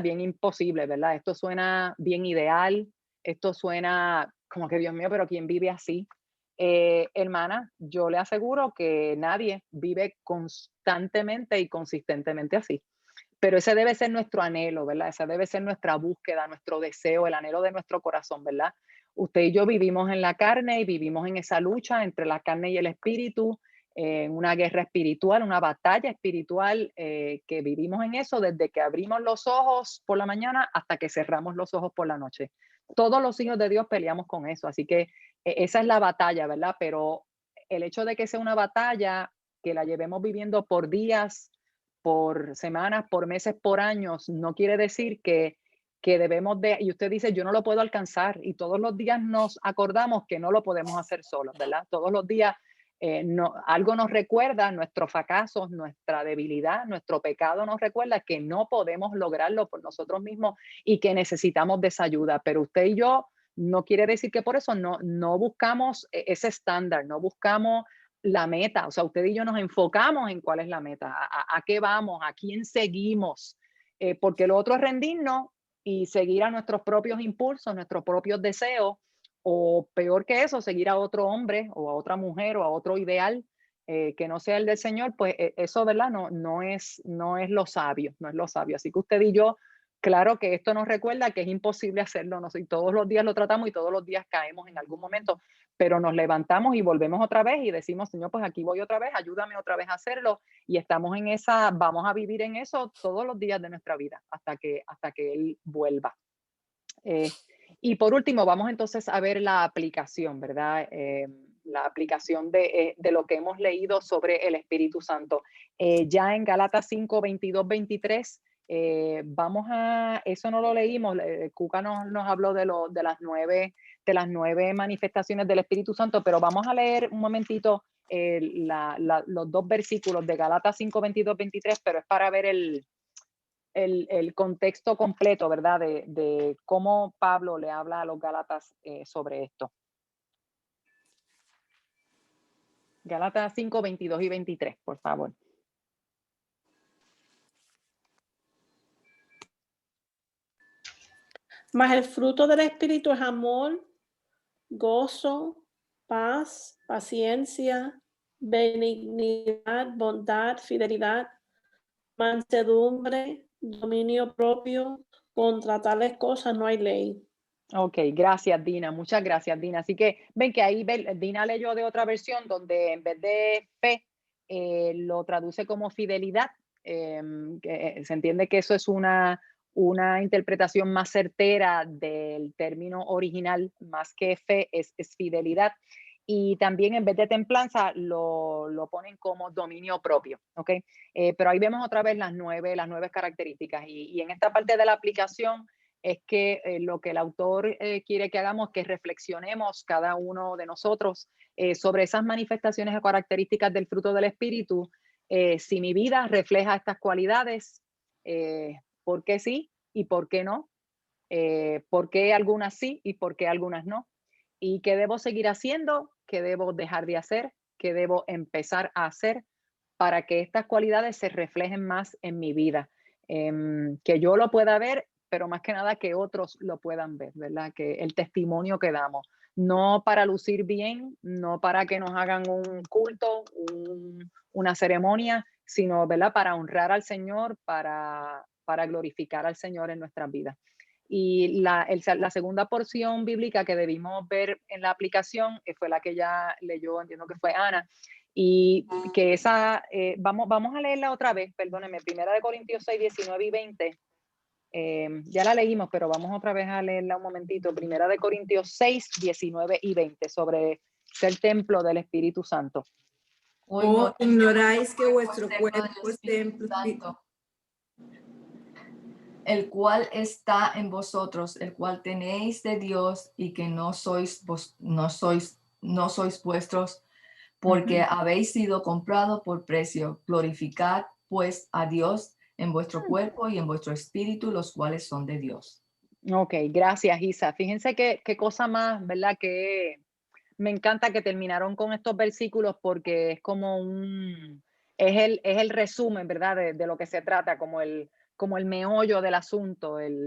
Speaker 1: bien imposible, ¿verdad? Esto suena bien ideal. Esto suena como que, Dios mío, pero ¿quién vive así? Hermana, yo le aseguro que nadie vive constantemente y consistentemente así. Pero ese debe ser nuestro anhelo, ¿verdad? Esa debe ser nuestra búsqueda, nuestro deseo, el anhelo de nuestro corazón, ¿verdad? Usted y yo vivimos en la carne y vivimos en esa lucha entre la carne y el espíritu. en una guerra espiritual, una batalla espiritual que vivimos en eso desde que abrimos los ojos por la mañana hasta que cerramos los ojos por la noche. Todos los hijos de Dios peleamos con eso, así que esa es la batalla, ¿verdad? Pero el hecho de que sea una batalla, que la llevemos viviendo por días, por semanas, por meses, por años, no quiere decir que debemos de, y usted dice, yo no lo puedo alcanzar, y todos los días nos acordamos que no lo podemos hacer solos, ¿verdad? Todos los días algo nos recuerda, nuestros fracasos, nuestra debilidad, nuestro pecado nos recuerda que no podemos lograrlo por nosotros mismos y que necesitamos de esa ayuda. Pero usted y yo, no quiere decir que por eso no buscamos ese estándar, no buscamos la meta. O sea, usted y yo nos enfocamos en cuál es la meta, a qué vamos, a quién seguimos, porque lo otro es rendirnos y seguir a nuestros propios impulsos, nuestros propios deseos, o peor que eso, seguir a otro hombre o a otra mujer o a otro ideal que no sea el del Señor, pues eso, ¿verdad? No es lo sabio, no es lo sabio. Así que usted y yo, claro que esto nos recuerda que es imposible hacerlo, no sé, y todos los días lo tratamos y todos los días caemos en algún momento, pero nos levantamos y volvemos otra vez y decimos, Señor, pues aquí voy otra vez, ayúdame otra vez a hacerlo, y estamos en esa, vamos a vivir en eso todos los días de nuestra vida hasta que Él vuelva. Y por último, vamos entonces a ver la aplicación, ¿verdad? La aplicación de lo que hemos leído sobre el Espíritu Santo. Ya en Gálatas 5, 22, 23, vamos a, eso no lo leímos, Cuca nos habló de las 9 manifestaciones del Espíritu Santo, pero vamos a leer un momentito los 2 versículos de Gálatas 5, 22, 23, pero es para ver el contexto completo, ¿verdad? De cómo Pablo le habla a los Gálatas sobre esto. Gálatas 5, 22 y 23, por favor.
Speaker 9: Mas el fruto del Espíritu es amor, gozo, paz, paciencia, benignidad, bondad, fidelidad, mansedumbre, dominio propio. Contra tales cosas no hay ley.
Speaker 1: Ok, gracias Dina, muchas gracias Dina. Así que ven que ahí Dina leyó de otra versión donde en vez de fe lo traduce como fidelidad. Que se entiende que eso es una interpretación más certera del término original, más que fe es fidelidad. Y también en vez de templanza lo ponen como dominio propio, ¿ok? Pero ahí vemos otra vez las nueve características y en esta parte de la aplicación es que lo que el autor quiere que hagamos es que reflexionemos cada uno de nosotros sobre esas manifestaciones o características del fruto del Espíritu. Si mi vida refleja estas cualidades, ¿por qué sí y por qué no? ¿Por qué algunas sí y por qué algunas no? ¿Y qué debo seguir haciendo? ¿Qué debo dejar de hacer? ¿Qué debo empezar a hacer para que estas cualidades se reflejen más en mi vida? Que yo lo pueda ver, pero más que nada que otros lo puedan ver, ¿verdad? Que el testimonio que damos, no para lucir bien, no para que nos hagan un culto, una ceremonia, sino, ¿verdad? Para honrar al Señor, para glorificar al Señor en nuestras vidas. Y la segunda porción bíblica que debimos ver en la aplicación fue la que ya leyó, entiendo que fue Ana, y que esa, vamos a leerla otra vez, perdónenme, 1 Corintios 6, 19 y 20. Ya la leímos, pero vamos otra vez a leerla un momentito. 1 Corintios 6, 19 y 20, sobre ser templo del Espíritu Santo.
Speaker 6: ¿O ignoráis que vuestro cuerpo es templo
Speaker 14: Santo, el cual está en vosotros, el cual tenéis de Dios y que no sois vuestros, porque habéis sido comprado por precio? Glorificad pues a Dios en vuestro cuerpo y en vuestro espíritu, los cuales son de Dios.
Speaker 1: Ok, gracias Isa. Fíjense qué cosa más, ¿verdad? Que me encanta que terminaron con estos versículos porque es como es el resumen, ¿verdad? De lo que se trata, como el meollo del asunto, el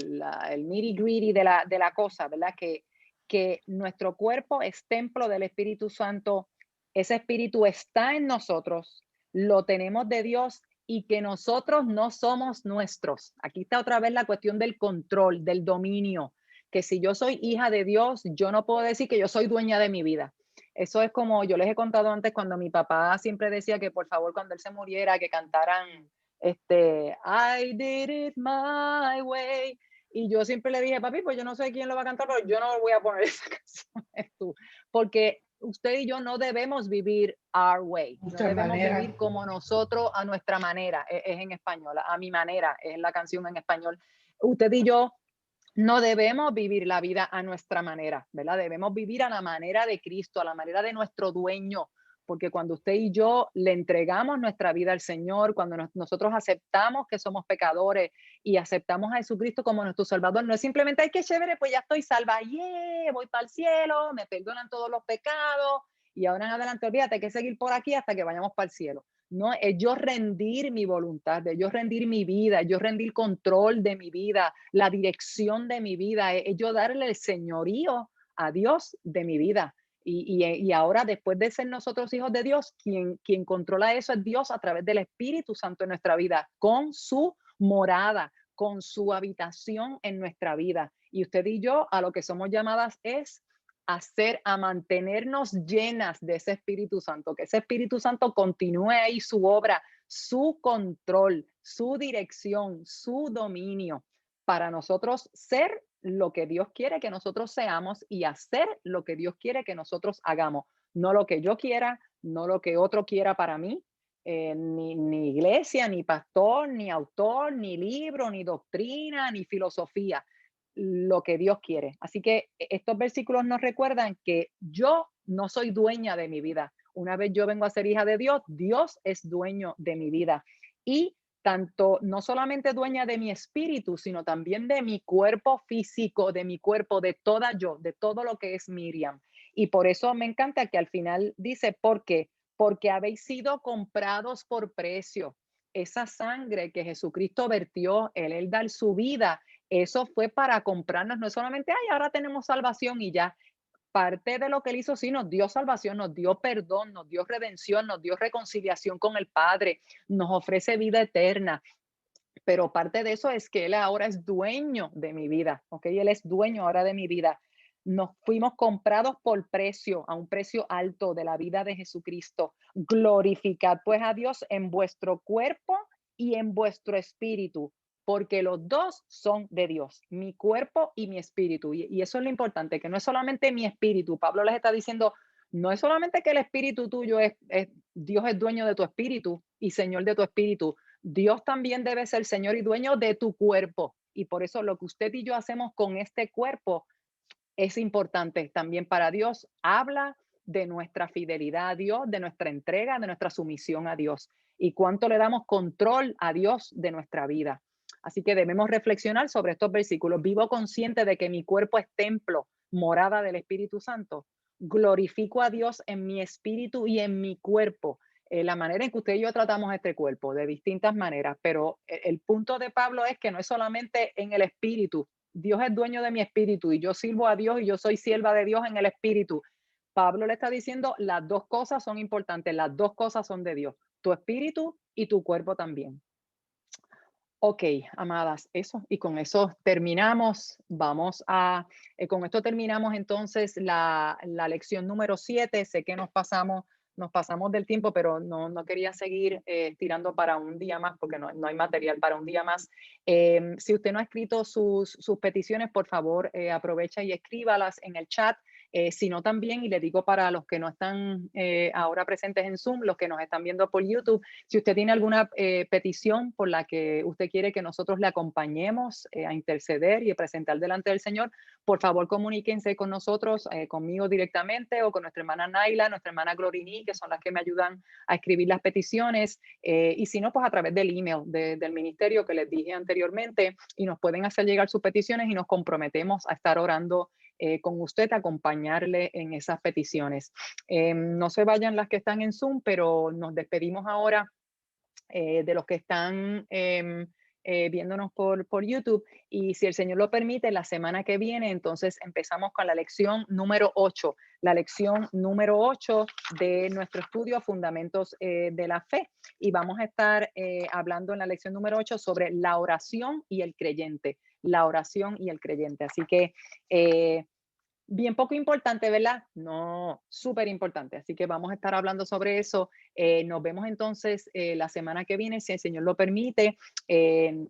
Speaker 1: nitty-gritty de la cosa, ¿verdad? Que nuestro cuerpo es templo del Espíritu Santo, ese Espíritu está en nosotros, lo tenemos de Dios y que nosotros no somos nuestros. Aquí está otra vez la cuestión del control, del dominio, que si yo soy hija de Dios, yo no puedo decir que yo soy dueña de mi vida. Eso es como yo les he contado antes, cuando mi papá siempre decía que por favor cuando él se muriera que cantaran I did it my way. Y yo siempre le dije, papi, pues yo no sé quién lo va a cantar, pero yo no voy a poner esa canción, es tú. Porque usted y yo no debemos vivir our way. No debemos vivir como nosotros, a nuestra manera. Es en español, a mi manera, es la canción en español. Usted y yo no debemos vivir la vida a nuestra manera, ¿verdad? Debemos vivir a la manera de Cristo, a la manera de nuestro dueño, porque cuando usted y yo le entregamos nuestra vida al Señor, cuando nosotros aceptamos que somos pecadores y aceptamos a Jesucristo como nuestro Salvador, no es simplemente, ay, qué chévere, pues ya estoy salva, yeah, voy para el cielo, me perdonan todos los pecados y ahora en adelante, olvídate, hay que seguir por aquí hasta que vayamos para el cielo. No, es yo rendir mi voluntad, de yo rendir mi vida, yo rendir control de mi vida, la dirección de mi vida, es yo darle el señorío a Dios de mi vida. Y ahora, después de ser nosotros hijos de Dios, quien controla eso es Dios a través del Espíritu Santo en nuestra vida, con su morada, con su habitación en nuestra vida. Y usted y yo, a lo que somos llamadas es a mantenernos llenas de ese Espíritu Santo, que ese Espíritu Santo continúe ahí su obra, su control, su dirección, su dominio, para nosotros ser lo que Dios quiere que nosotros seamos y hacer lo que Dios quiere que nosotros hagamos. No lo que yo quiera, no lo que otro quiera para mí, ni iglesia, ni pastor, ni autor, ni libro, ni doctrina, ni filosofía, lo que Dios quiere. Así que estos versículos nos recuerdan que yo no soy dueña de mi vida. Una vez yo vengo a ser hija de Dios, Dios es dueño de mi vida. Y tanto, no solamente dueña de mi espíritu, sino también de mi cuerpo físico, de mi cuerpo, de toda yo, de todo lo que es Miriam. Y por eso me encanta que al final dice, ¿por qué? Porque habéis sido comprados por precio. Esa sangre que Jesucristo vertió, él dar su vida, eso fue para comprarnos, no es solamente, ay, ahora tenemos salvación y ya. Parte de lo que él hizo, sí, nos dio salvación, nos dio perdón, nos dio redención, nos dio reconciliación con el Padre, nos ofrece vida eterna. Pero parte de eso es que él ahora es dueño de mi vida, ¿ok? Él es dueño ahora de mi vida. Nos fuimos comprados por precio, a un precio alto de la vida de Jesucristo. Glorificad pues a Dios en vuestro cuerpo y en vuestro espíritu, porque los dos son de Dios, mi cuerpo y mi espíritu. Y eso es lo importante, que no es solamente mi espíritu. Pablo les está diciendo, no es solamente que el espíritu tuyo Dios es dueño de tu espíritu y Señor de tu espíritu. Dios también debe ser Señor y dueño de tu cuerpo. Y por eso lo que usted y yo hacemos con este cuerpo es importante también para Dios. Habla de nuestra fidelidad a Dios, de nuestra entrega, de nuestra sumisión a Dios y cuánto le damos control a Dios de nuestra vida. Así que debemos reflexionar sobre estos versículos. Vivo consciente de que mi cuerpo es templo, morada del Espíritu Santo. Glorifico a Dios en mi espíritu y en mi cuerpo. La manera en que usted y yo tratamos este cuerpo, de distintas maneras, pero el punto de Pablo es que no es solamente en el espíritu. Dios es dueño de mi espíritu y yo sirvo a Dios y yo soy sierva de Dios en el espíritu. Pablo le está diciendo, las dos cosas son importantes, las dos cosas son de Dios, tu espíritu y tu cuerpo también. Ok, amadas, eso, y con eso terminamos. Con esto terminamos entonces la lección número 7. Sé que nos pasamos del tiempo, pero no quería seguir tirando para un día más porque no hay material para un día más. Si usted no ha escrito sus peticiones, por favor, aprovecha y escríbalas en el chat. Sino también, y le digo para los que no están ahora presentes en Zoom, los que nos están viendo por YouTube, si usted tiene alguna petición por la que usted quiere que nosotros le acompañemos a interceder y a presentar delante del Señor, por favor comuníquense con nosotros, conmigo directamente o con nuestra hermana Naila, nuestra hermana Glorini, que son las que me ayudan a escribir las peticiones, y si no, pues a través del email del ministerio que les dije anteriormente, y nos pueden hacer llegar sus peticiones y nos comprometemos a estar orando con usted, acompañarle en esas peticiones. No se vayan las que están en Zoom, pero nos despedimos ahora de los que están viéndonos por YouTube, y si el Señor lo permite, la semana que viene, entonces empezamos con la lección número 8, de nuestro estudio Fundamentos de la Fe, y vamos a estar hablando en la lección número 8 sobre la oración y el creyente, así que Bien poco importante, ¿verdad? No, súper importante. Así que vamos a estar hablando sobre eso. Nos vemos entonces la semana que viene, si el Señor lo permite.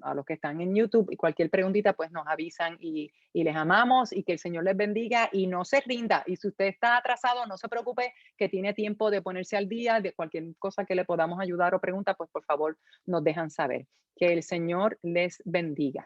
Speaker 1: A los que están en YouTube y cualquier preguntita, pues nos avisan y les amamos y que el Señor les bendiga y no se rinda. Y si usted está atrasado, no se preocupe, que tiene tiempo de ponerse al día de cualquier cosa que le podamos ayudar o pregunta, pues por favor nos dejan saber. Que el Señor les bendiga.